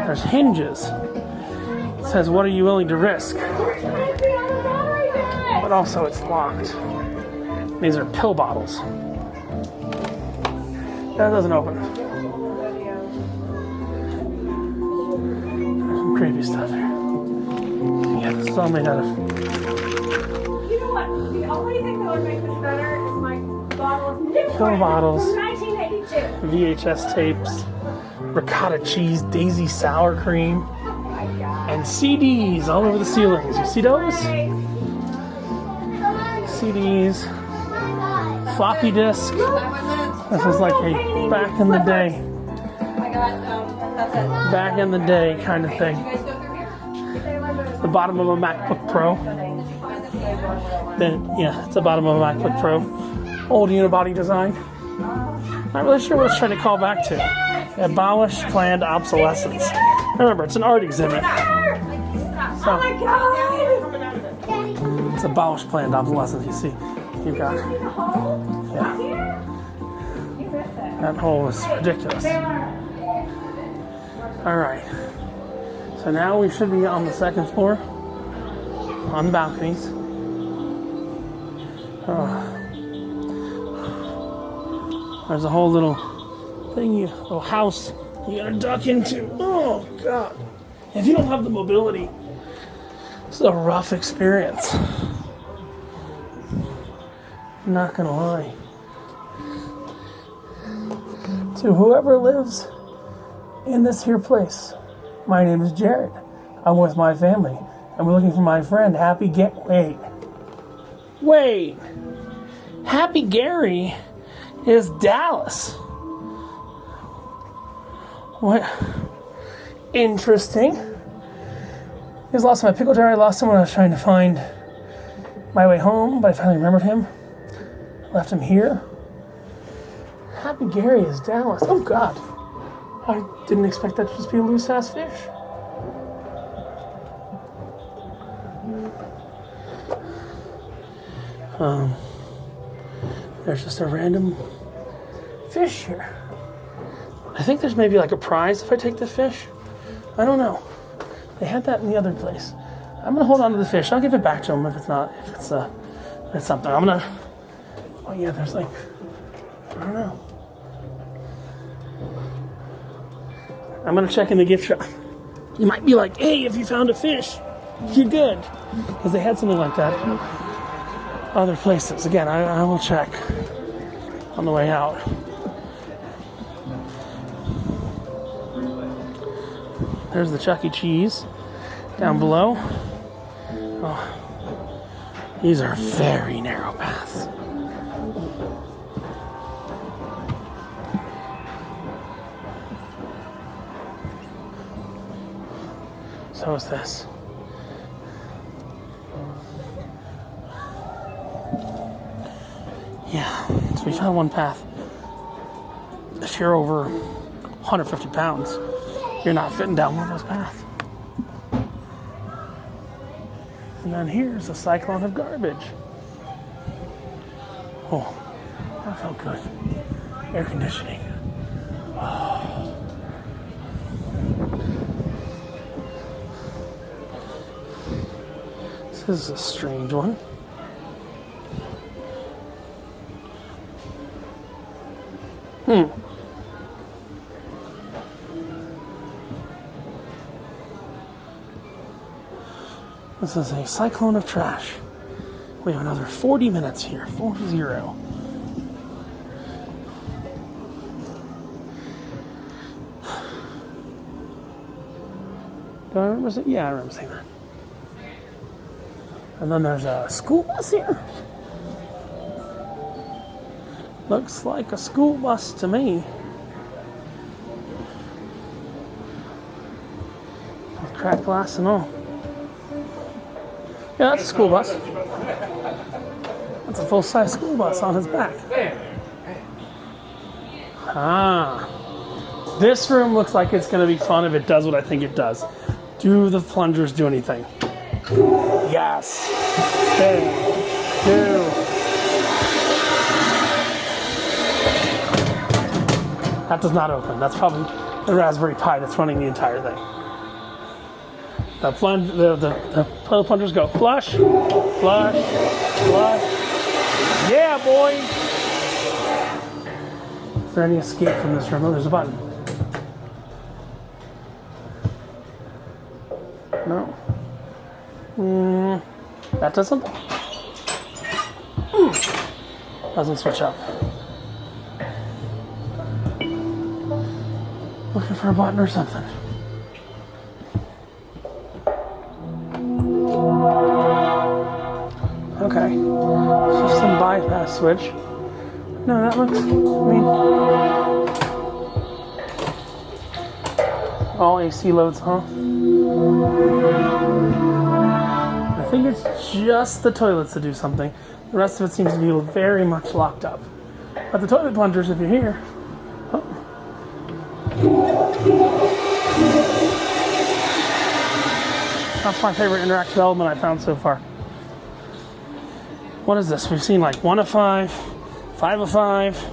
There's hinges. It says, what are you willing to risk? But also it's locked. These are pill bottles. That doesn't open. There's some creepy stuff here. Yeah, this is all made out of... You know what? The only thing that would make this better is my bottle of new Pill bottles. from 1982. VHS tapes, ricotta cheese, daisy sour cream, and CDs all over the ceilings. You see those? CDs, floppy disk. This was like a back in the day. I got, that's it. Back in the day kind of thing. You guys go through here? The bottom of a MacBook Pro. Then, yeah, it's the bottom of a MacBook Pro. Old unibody design. Not really sure what it's trying to call back to. Abolish planned obsolescence. Remember, it's an art exhibit. Oh my god! It's abolish planned obsolescence. You see, you've got, The hole? yeah, Here? You missed it. that hole is ridiculous. All right. So now we should be on the second floor, on the balconies. There's a whole little thing, little house you gotta duck into. Oh God! If you don't have the mobility, this is a rough experience. I'm not gonna lie. To whoever lives in this here place, my name is Jared. I'm with my family, and we're looking for my friend Happy Wait. Happy Gary is Dallas. What? Interesting. He was lost in my pickle jar. I lost him when I was trying to find my way home, but I finally remembered him. Left him here. Happy Gary is Dallas. Oh God. I didn't expect that to just be a loose ass fish. There's just a random fish here. I think there's maybe like a prize if I take the fish. I don't know. They had that in the other place. I'm gonna hold on to the fish. I'll give it back to him if it's something. I'm gonna. Oh yeah, there's like, I don't know. I'm gonna check in the gift shop. You might be like, hey, if you found a fish, you're good. Because they had something like that other places. Again, I will check on the way out. There's the Chuck E. Cheese down below. Oh, these are very narrow paths. So is this. Yeah, so we found one path. If you're over 150 pounds, you're not fitting down one of those paths. And then here's a cyclone of garbage. Oh, that felt good. Air conditioning. Oh. This is a strange one. This is a cyclone of trash. We have another 40 minutes here. 40. Do I remember saying? Yeah, I remember saying that. And then there's a school bus here. Looks like a school bus to me. With cracked glass and all. Yeah, that's a school bus. That's a full-size school bus on his back. Ah. This room looks like it's going to be fun if it does what I think it does. Do the plungers do anything? Yes. 3, 2. That does not open. That's probably the Raspberry Pi that's running the entire thing. The toilet plungers go flush, flush, flush. Yeah, boy. Is there any escape from this room? Oh, there's a button. No. That does something. Doesn't switch up. Looking for a button or something. Okay. So some bypass switch. No, that looks, all AC loads off. I think it's just the toilets that do something. The rest of it seems to be very much locked up. But the toilet plungers, if you're here. Oh. That's my favorite interactive element I've found so far. What is this? We've seen like 1 of 5, 5 of 5.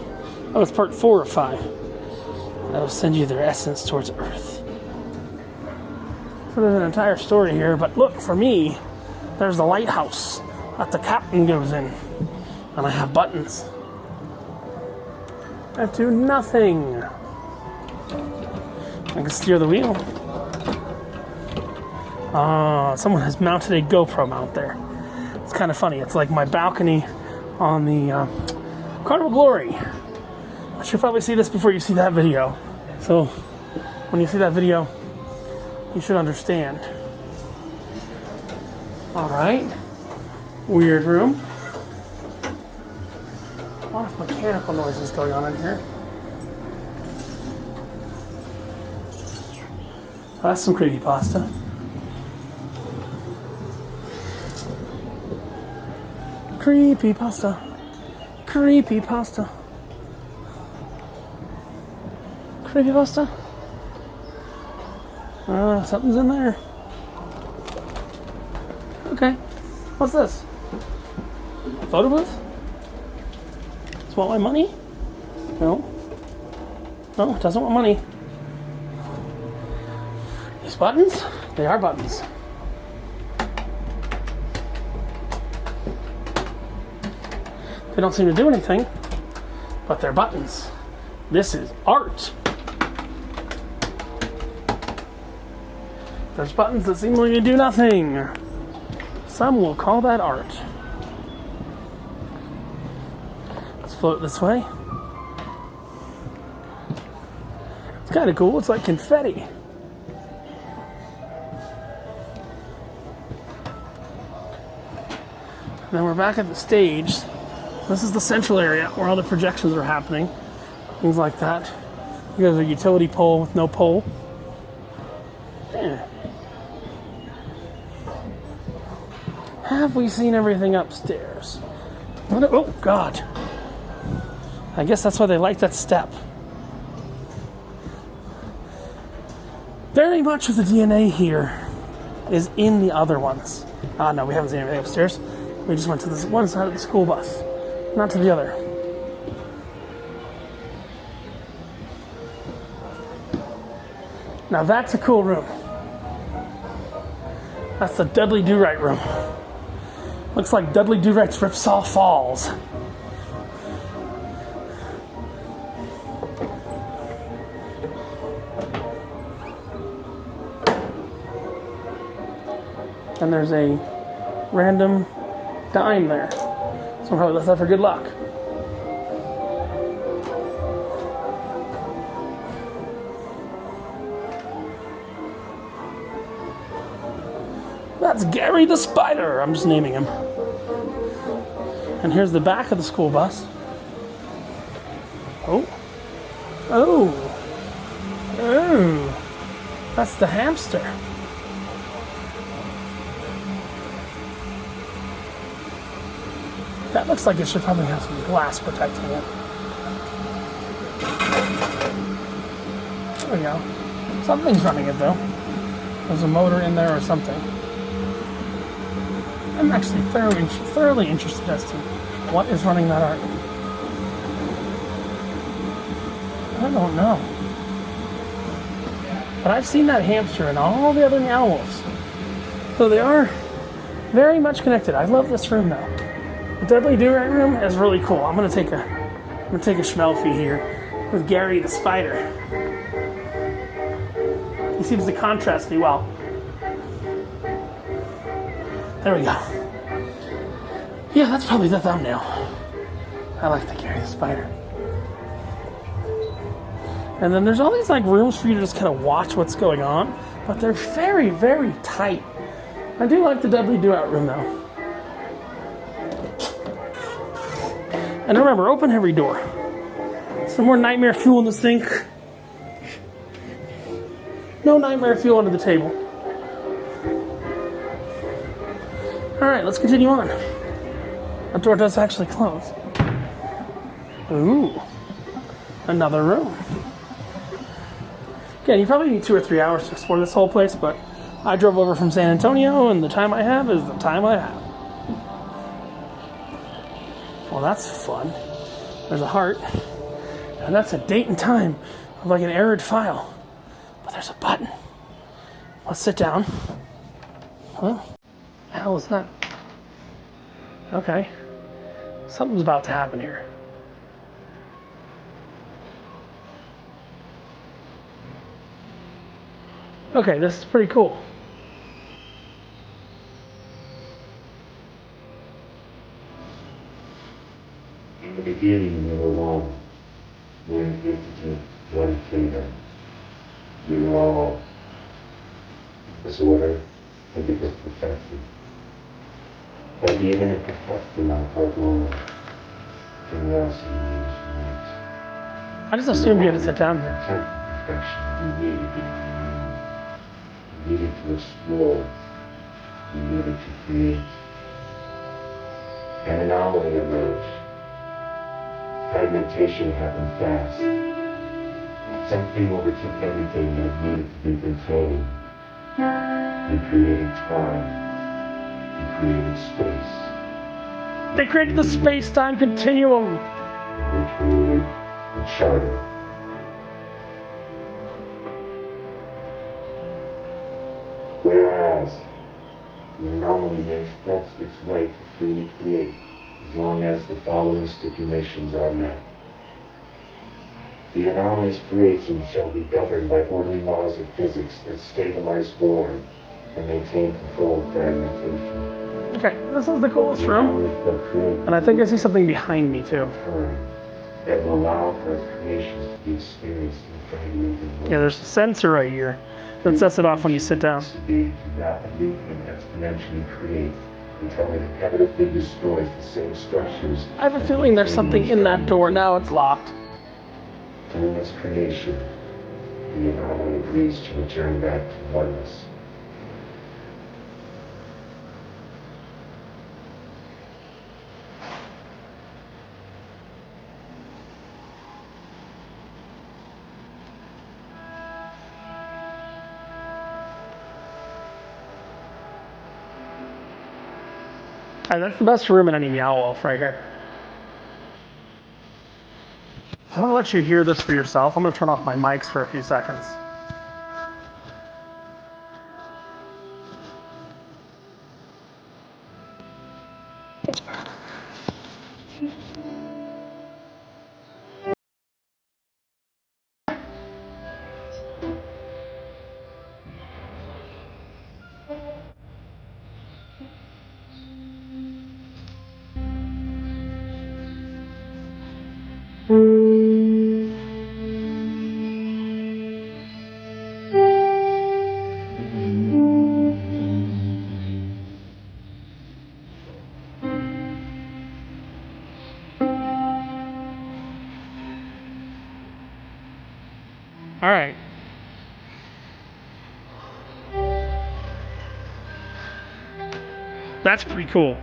Oh, it's part 4 of 5. That will send you their essence towards Earth. So there's an entire story here, but look, for me, there's the lighthouse that the captain goes in. And I have buttons that do nothing. I can steer the wheel. Someone has mounted a GoPro mount there. It's kind of funny. It's like my balcony on the Carnival Glory. I should probably see this before you see that video. So when you see that video, you should understand. All right. Weird room. A lot of mechanical noises going on in here. Oh, that's some creepypasta. Creepypasta. Creepypasta. Creepypasta. Something's in there. Okay. What's this? A photo booth? Does it want my money? No. No, it doesn't want money. These buttons? They are buttons. They don't seem to do anything, but they're buttons. This is art. There's buttons that seemingly do nothing. Some will call that art. Let's float this way. It's kind of cool. It's like confetti. And then we're back at the stage. This is the central area where all the projections are happening. Things like that. There's a utility pole with no pole. Yeah. Have we seen everything upstairs? Oh, God. I guess that's why they like that step. Very much of the DNA here is in the other ones. No, we haven't seen anything upstairs. We just went to this one side of the school bus, not to the other. Now that's a cool room. That's the Dudley Do-Right room. Looks like Dudley Do-Right's Ripsaw Falls. And there's a random dime there. So probably left that for good luck. That's Gary the Spider. I'm just naming him. And here's the back of the school bus. Oh. Oh. Oh. That's the hamster. That looks like it should probably have some glass protecting it. There we go. Something's running it though. There's a motor in there or something. I'm actually thoroughly interested as to what is running that art. I don't know. But I've seen that hamster and all the other Meow Wolves. So they are very much connected. I love this room though. The Dudley Do-Right room is really cool. I'm gonna take a schmelfie here with Gary the Spider. He seems to contrast me well. There we go. Yeah, that's probably the thumbnail. I like to carry the spider. And then there's all these like rooms for you to just kind of watch what's going on, but they're very, very tight. I do like the Dudley Do-Out room though. And remember, open every door. Some more nightmare fuel in the sink. No nightmare fuel under the table. Alright, let's continue on. That door does actually close. Ooh. Another room. Again, you probably need 2 or 3 hours to explore this whole place, but I drove over from San Antonio, and the time I have is the time I have. Well, that's fun. There's a heart, and that's a date and time of like an arid file. But there's a button. Let's sit down. Huh? The hell is that? Okay. Something's about to happen here. Okay, this is pretty cool. In the beginning, we were one. We existed in one kingdom. We were all disorder and it was perfected. But even in perfecting our problem, curiosity needs I just assumed you had to sit down here. perfection. We needed it. We needed to explore. We needed to create. An anomaly emerged. Fragmentation happened fast. Something overtook everything that needed to be contained. We created time. We created space. They created the space-time continuum. We created a charter. Whereas the anomaly expects its right to freely create as long as the following stipulations are met. The anomaly's creation shall be governed by orderly laws of physics that stabilize form and maintain control of fragmentation. Okay, this is the coolest room. And I think I see something behind me too. That will allow for its creations to be experienced in fragmented ways. Yeah, there's a sensor right here that sets it off when you sit down. To be to rapidly and exponentially create until it inevitably destroys the same structures. I have a feeling there's something in that door. Now it's locked. During its creation, the anomaly agrees to return back to oneness. And that's the best room in any Meow Wolf right here. I'm gonna let you hear this for yourself. I'm gonna turn off my mics for a few seconds. All right. That's pretty cool.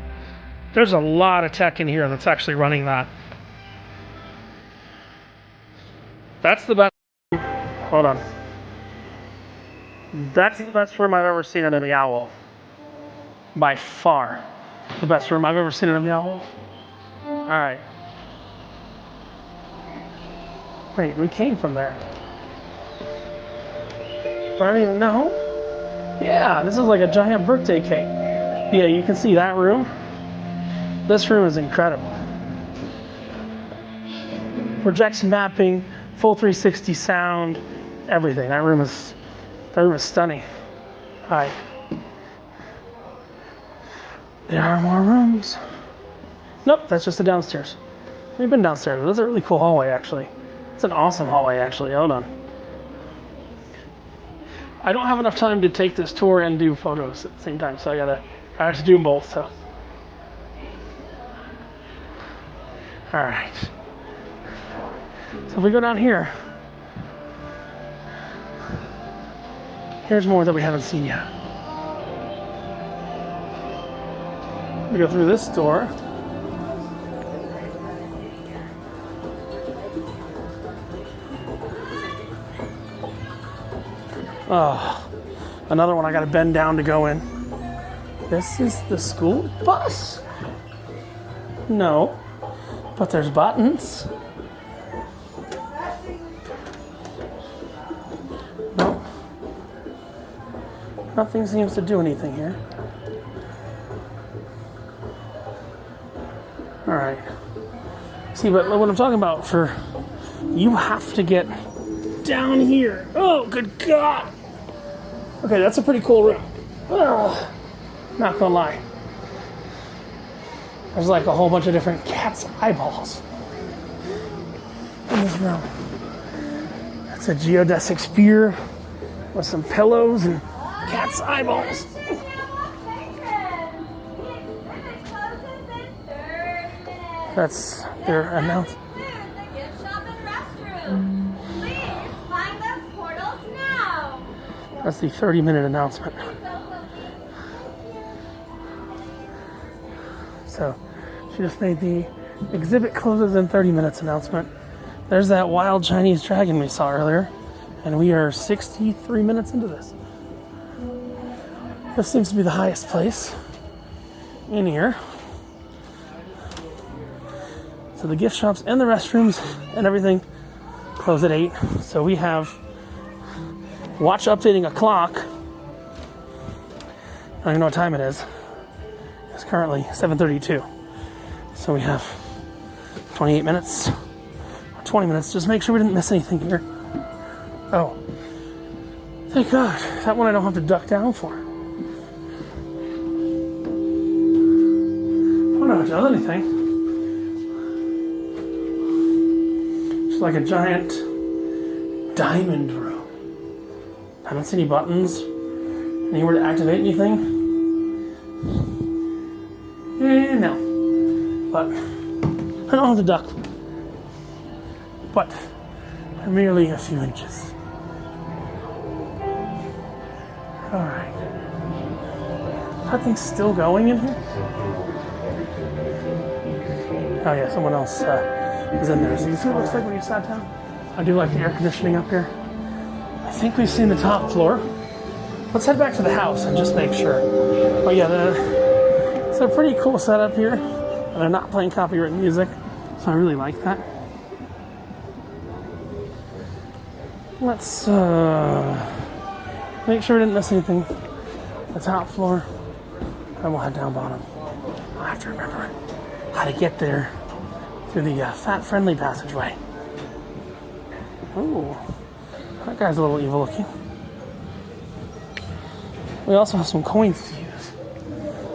There's a lot of tech in here that's actually running that. That's the best. Hold on. That's the best room I've ever seen in a Meow Wolf. By far. The best room I've ever seen in a Meow Wolf. Alright. Wait, we came from there. But I don't even know. Yeah, this is like a giant birthday cake. Yeah, you can see that room. This room is incredible. Projection mapping, full 360 sound, everything. That room is stunning. Alright. There are more rooms. Nope, that's just the downstairs. We've been downstairs. That's a really cool hallway, actually. It's an awesome hallway, actually. Hold on. I don't have enough time to take this tour and do photos at the same time, so I have to do them both. So, all right. So if we go down here, here's more that we haven't seen yet. We go through this door. Oh, another one I gotta bend down to go in. This is the school bus? No, but there's buttons. No, nothing seems to do anything here. All right. See, but what I'm talking about, you have to get down here. Oh, good God. Okay, that's a pretty cool room. Oh, not gonna lie. There's like a whole bunch of different cat's eyeballs in this room. It's a geodesic sphere with some pillows and cat's eyeballs. That's their announcement. That's the 30-minute announcement. So she just made the exhibit closes in 30 minutes announcement. There's that wild Chinese dragon we saw earlier, and we are 63 minutes into this. This seems to be the highest place in here. So the gift shops and the restrooms and everything close at 8. So we have watch updating a clock. I don't even know what time it is. It's currently 7:32. So we have 28 minutes, 20 minutes. Just make sure we didn't miss anything here. Oh, thank God. That one I don't have to duck down for. I don't know if it does anything. It's like a giant diamond room. I don't see any buttons, anywhere to activate anything. No. But I don't have to duck. But merely a few inches. Alright. That thing's still going in here? Oh yeah, someone else is in there. So you see what it looks like when you sat down? I do like the air conditioning up here. I think we've seen the top floor. Let's head back to the house and just make sure. Oh yeah, it's a pretty cool setup here. And they're not playing copyright music, so I really like that. Let's make sure we didn't miss anything. The top floor, and we'll head down bottom. I have to remember how to get there through the fat-friendly passageway. Ooh. That guy's a little evil looking. We also have some coins to use.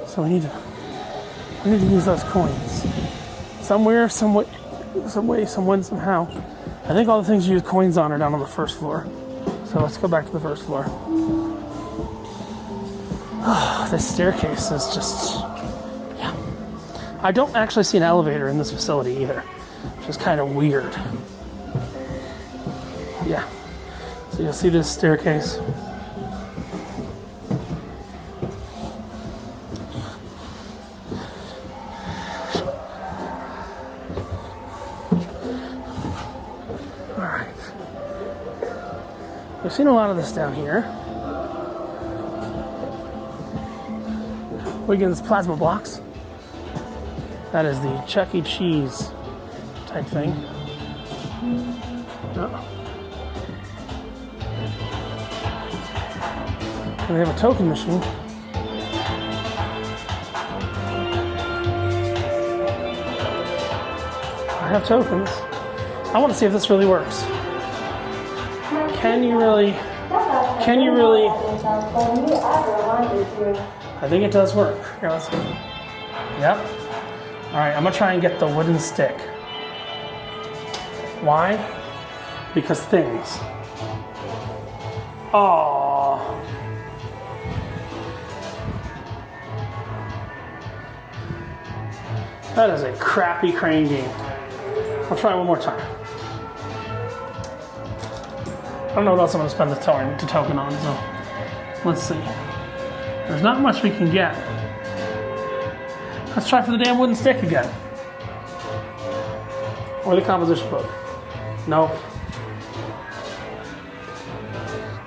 So we need to use those coins. Somewhere, some way, somehow. I think all the things you use coins on are down on the first floor. So let's go back to the first floor. Oh, this staircase is just, yeah. I don't actually see an elevator in this facility either, which is kind of weird. Yeah. So you'll see this staircase. All right. We've seen a lot of this down here. Wiggins plasma blocks. That is the Chuck E. Cheese type thing. Oh. And we have a token machine. I have tokens. I want to see if this really works. Can you really? I think it does work. Here, let's see. Yep. All right, I'm gonna try and get the wooden stick. Why? Because things. Aww. That is a crappy crane game. I'll try one more time. I don't know what else I'm gonna spend the token on, so let's see. There's not much we can get. Let's try for the damn wooden stick again. Or the composition book. Nope.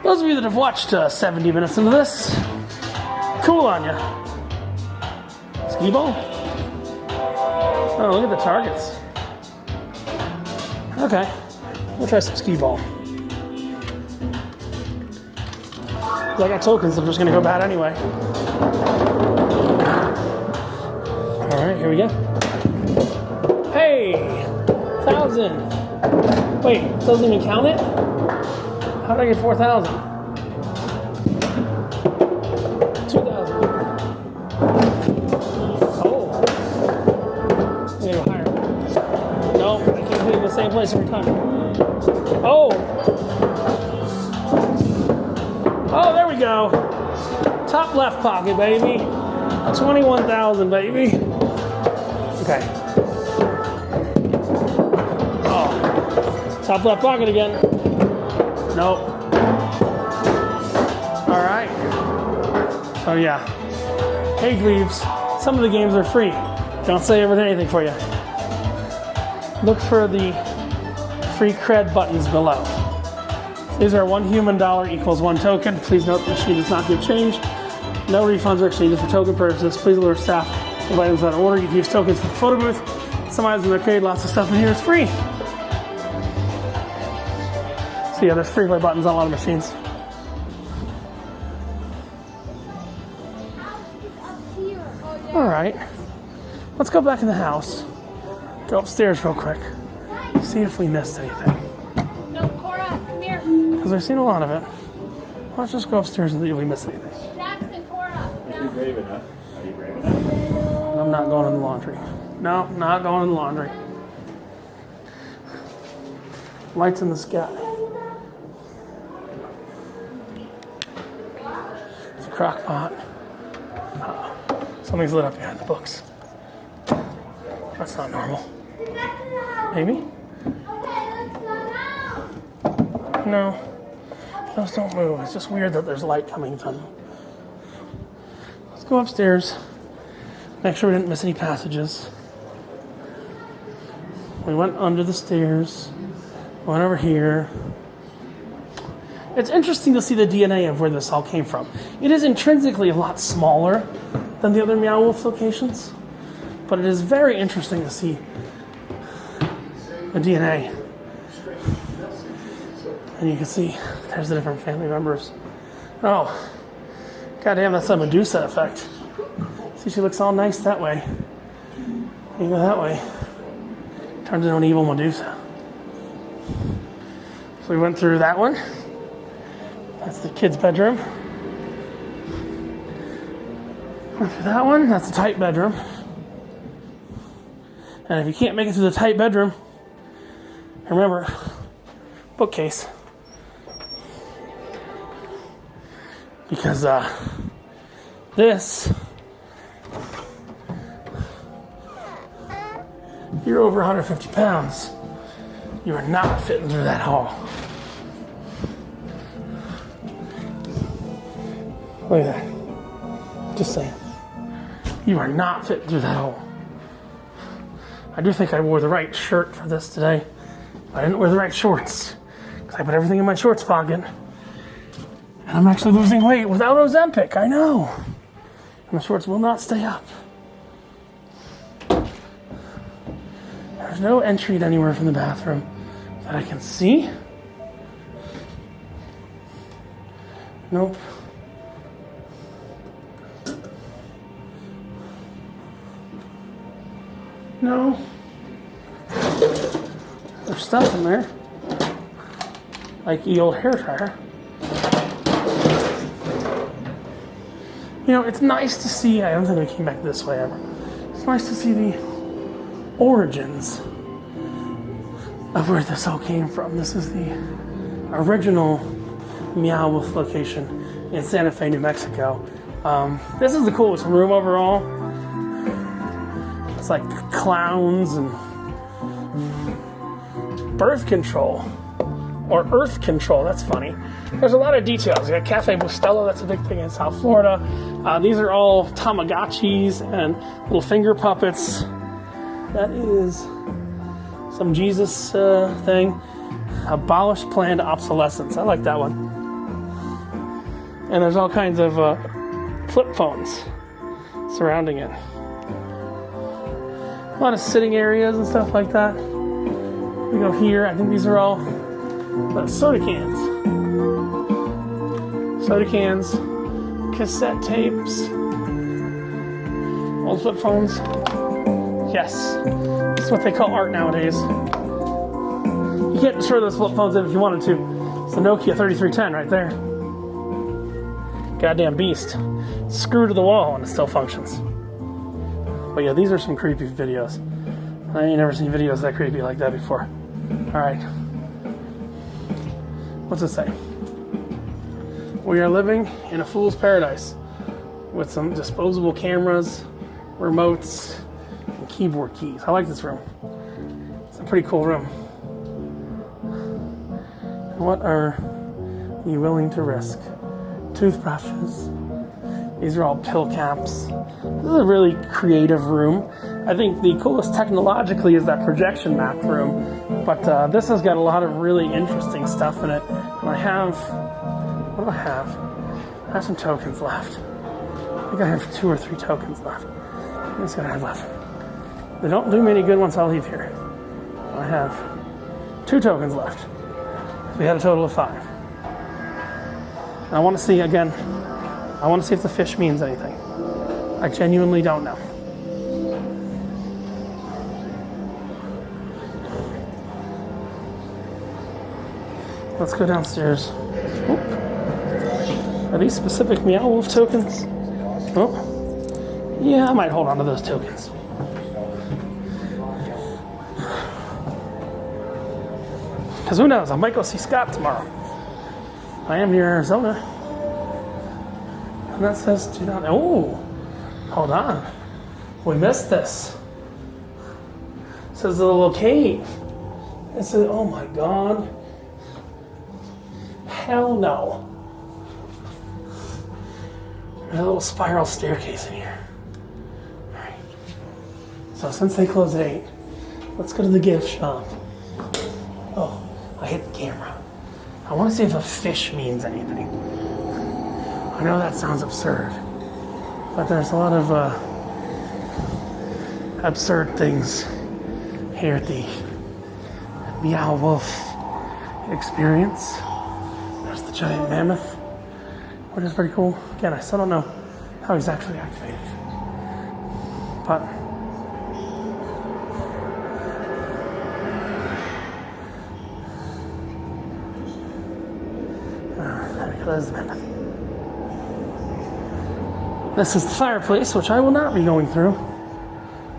Those of you that have watched 70 minutes into this, cool on ya. Ski ball? Oh, look at the targets. Okay, we'll try some ski ball. I got tokens, I'm just gonna go bad anyway. Alright, here we go. Hey! 1,000! Wait, doesn't even count it? How did I get 4,000? 2,000. Oh. I'm gonna go higher. No, I keep hitting the same place every time. Oh! Oh, there we go. Top left pocket, baby. 21,000, baby. Okay. Oh. Top left pocket again. Nope. Alright. So yeah. Hey dweebs, some of the games are free. Don't say ever anything for you. Look for the free cred buttons below. These are $1 human equals 1 token. Please note the machine does not give change. No refunds or exchanges for token purposes. Please alert staff of items out of order. You can use tokens for the photo booth. Some items in the arcade, lots of stuff in here is free. So yeah, there's free play buttons on a lot of machines. Alright. Let's go back in the house. Go upstairs real quick. See if we missed anything. No, Cora, come here. Because I've seen a lot of it. Let's just go upstairs and see if we missed anything. Jackson, Cora. Are you brave enough? Are you brave enough? I'm not going in the laundry. No, not going in the laundry. Lights in the sky. It's a crock pot. Something's lit up behind the books. That's not normal. Maybe? No. Those don't move. It's just weird that there's light coming from them. Let's go upstairs. Make sure we didn't miss any passages. We went under the stairs. Went over here. It's interesting to see the DNA of where this all came from. It is intrinsically a lot smaller than the other Meow Wolf locations, but it is very interesting to see the DNA. And you can see there's the different family members. Oh, goddamn, that's a Medusa effect. See, she looks all nice that way. You go that way, turns into an evil Medusa. So we went through that one. That's the kid's bedroom. Went through that one. That's the tight bedroom. And if you can't make it through the tight bedroom, remember, bookcase. Because this, if you're over 150 pounds, you are not fitting through that hall. Look at that. Just saying. You are not fitting through that hole. I do think I wore the right shirt for this today. I didn't wear the right shorts. Because I put everything in my shorts pocket. And I'm actually losing weight without Ozempic. I know. And the shorts will not stay up. There's no entry to anywhere from the bathroom that I can see. Nope. No. There's stuff in there. Like the old hair dryer. You know, it's nice to see, I don't think we came back this way ever. It's nice to see the origins of where this all came from. This is the original Meow Wolf location in Santa Fe, New Mexico. This is the coolest room overall. It's like clowns and birth control. Or earth control, that's funny. There's a lot of details. You got Cafe Bustelo, that's a big thing in South Florida. These are all Tamagotchis and little finger puppets. That is some Jesus thing. Abolish planned obsolescence. I like that one. And there's all kinds of flip phones surrounding it. A lot of sitting areas and stuff like that. We go here. I think these are all soda cans. Soda cans, cassette tapes, old flip phones. Yes, that's what they call art nowadays. You can't destroy those flip phones if you wanted to. It's the Nokia 3310 right there. Goddamn beast. Screw to the wall and it still functions. But yeah, these are some creepy videos. I ain't never seen videos that creepy like that before. Alright. What's it say? We are living in a fool's paradise with some disposable cameras, remotes, and keyboard keys. I like this room. It's a pretty cool room. What are you willing to risk? Toothbrushes. These are all pill caps. This is a really creative room. I think the coolest technologically is that projection map room, but this has got a lot of really interesting stuff in it. And I have, what do I have? I have some tokens left. I think I have 2 or 3 tokens left. Let's see what I have left. They don't do me any good once I leave here. I have 2 tokens left. We had a total of 5. And I want to see again. I want to see if the fish means anything. I genuinely don't know. Let's go downstairs. Oop. Are these specific Meow Wolf tokens? Oh. Yeah, I might hold on to those tokens. Because who knows? I might go see Scott tomorrow. I am near Arizona. And that says, do not. Oh, hold on. We missed this. It says the little cave. It says, oh my God. Hell no. There's a little spiral staircase in here. Alright. So since they close at 8, let's go to the gift shop. Oh, I hit the camera. I want to see if a fish means anything. I know that sounds absurd, but there's a lot of absurd things here at the Meow Wolf experience. There's the giant mammoth, which is pretty cool. Again, I still don't know how he's actually activated, but there's the mammoth. This is the fireplace, which I will not be going through.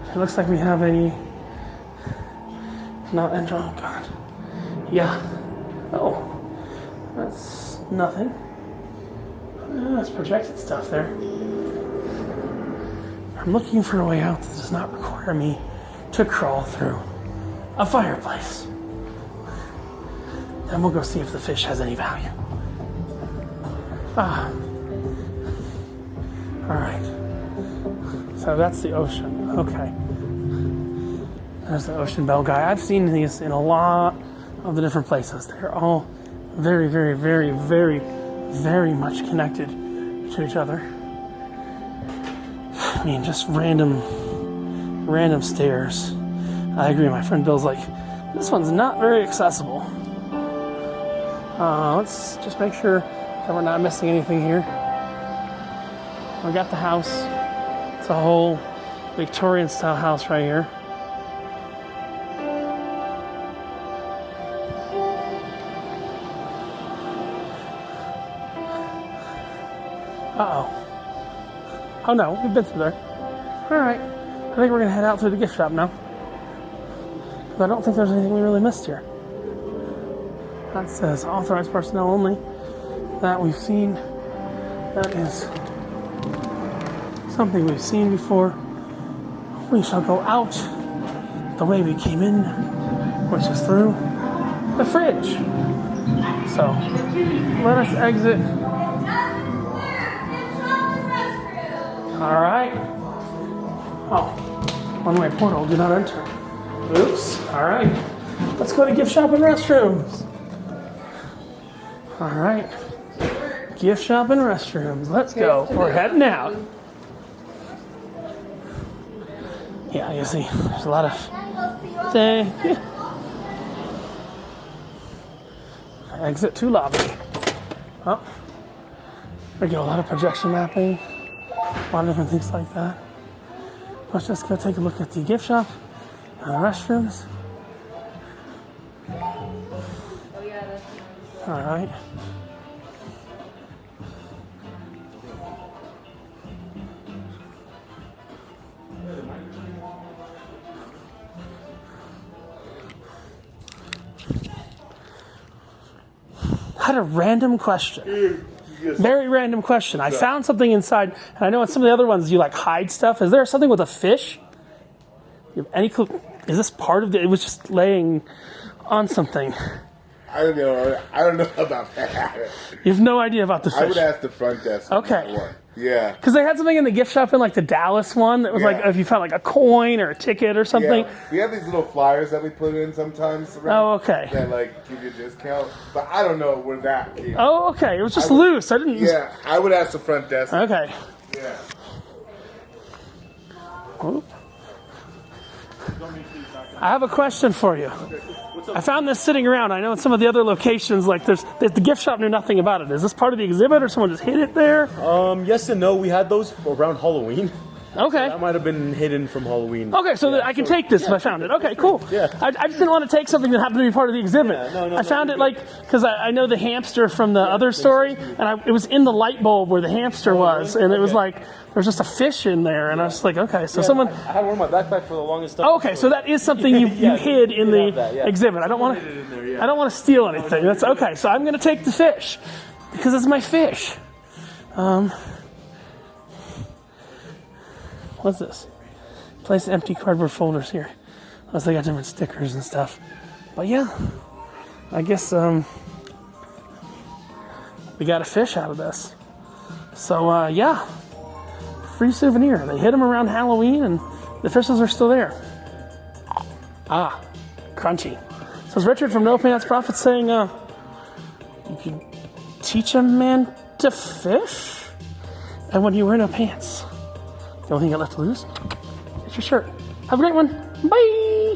It looks like we have a not enter. Oh God, yeah. Oh, that's nothing. That's projected stuff there. I'm looking for a way out that does not require me to crawl through a fireplace. Then we'll go see if the fish has any value. Ah. All right. So that's the ocean. Okay. There's the ocean bell guy. I've seen these in a lot of the different places. They're all very, very, very, very, very much connected to each other. I mean, just random stairs. I agree. My friend Bill's like, this one's not very accessible. Let's just make sure that we're not missing anything here. We got the house. It's a whole Victorian style house right here. Uh-oh. Oh no, we've been through there. Alright. I think we're gonna head out through the gift shop now. But I don't think there's anything we really missed here. That says authorized personnel only. That we've seen. That is something we've seen before. We shall go out the way we came in, which is through the fridge. So let us exit. All right. Oh, one-way portal. Do not enter. Oops. All right. Let's go to gift shop and restrooms. All right. Gift shop and restrooms. Let's go. We're heading out. Yeah, you see, there's a lot of things. Exit to lobby. Oh, we get a lot of projection mapping, a lot of different things like that. Let's just go take a look at the gift shop and the restrooms. All right. Had a random question. Very random question. I found something inside, and I know in some of the other ones you like hide stuff. Is there something with a fish? You have any clue? Is this part of it? It was just laying on something. I don't know. I don't know about that. You have no idea about the fish. I would ask the front desk. on that Okay. one. Yeah. Because they had something in the gift shop in like the Dallas one that was like Yeah. if you found like a coin or a ticket or something. Yeah. We have these little flyers that we put in sometimes. Oh, okay. That like give you a discount, but I don't know where that came. Oh, okay. It was just I would- loose. I didn't. Yeah, I would ask the front desk. Okay. Yeah. Oop. I have a question for you. I found this sitting around. I know in some of the other locations, like the gift shop knew nothing about it. Is this part of the exhibit, or someone just hid it there? Yes and no. We had those around Halloween. Okay. That might have been hidden from Halloween. Okay, so that I can take this if I found it. Okay, cool. Yeah. I just didn't want to take something that happened to be part of the exhibit. No, I found it like, because I know the hamster from the other story, and it was in the light bulb where the hamster was, and it was like, there's just a fish in there, and I was like, okay, so someone... I had one in my backpack for the longest time. Oh, okay, so that is something you hid in the exhibit. I don't want to steal anything. That's okay. So I'm going to take the fish because it's my fish. What's this? Place empty cardboard folders here. Unless they got different stickers and stuff. But yeah, I guess we got a fish out of this. So yeah, free souvenir. They hid them around Halloween, and the fishes are still there. Ah, crunchy. So it's Richard from No Pants Profits saying, you can teach a man to fish? And when you wear no pants, the only thing you got left to lose is your shirt. Have a great one. Bye!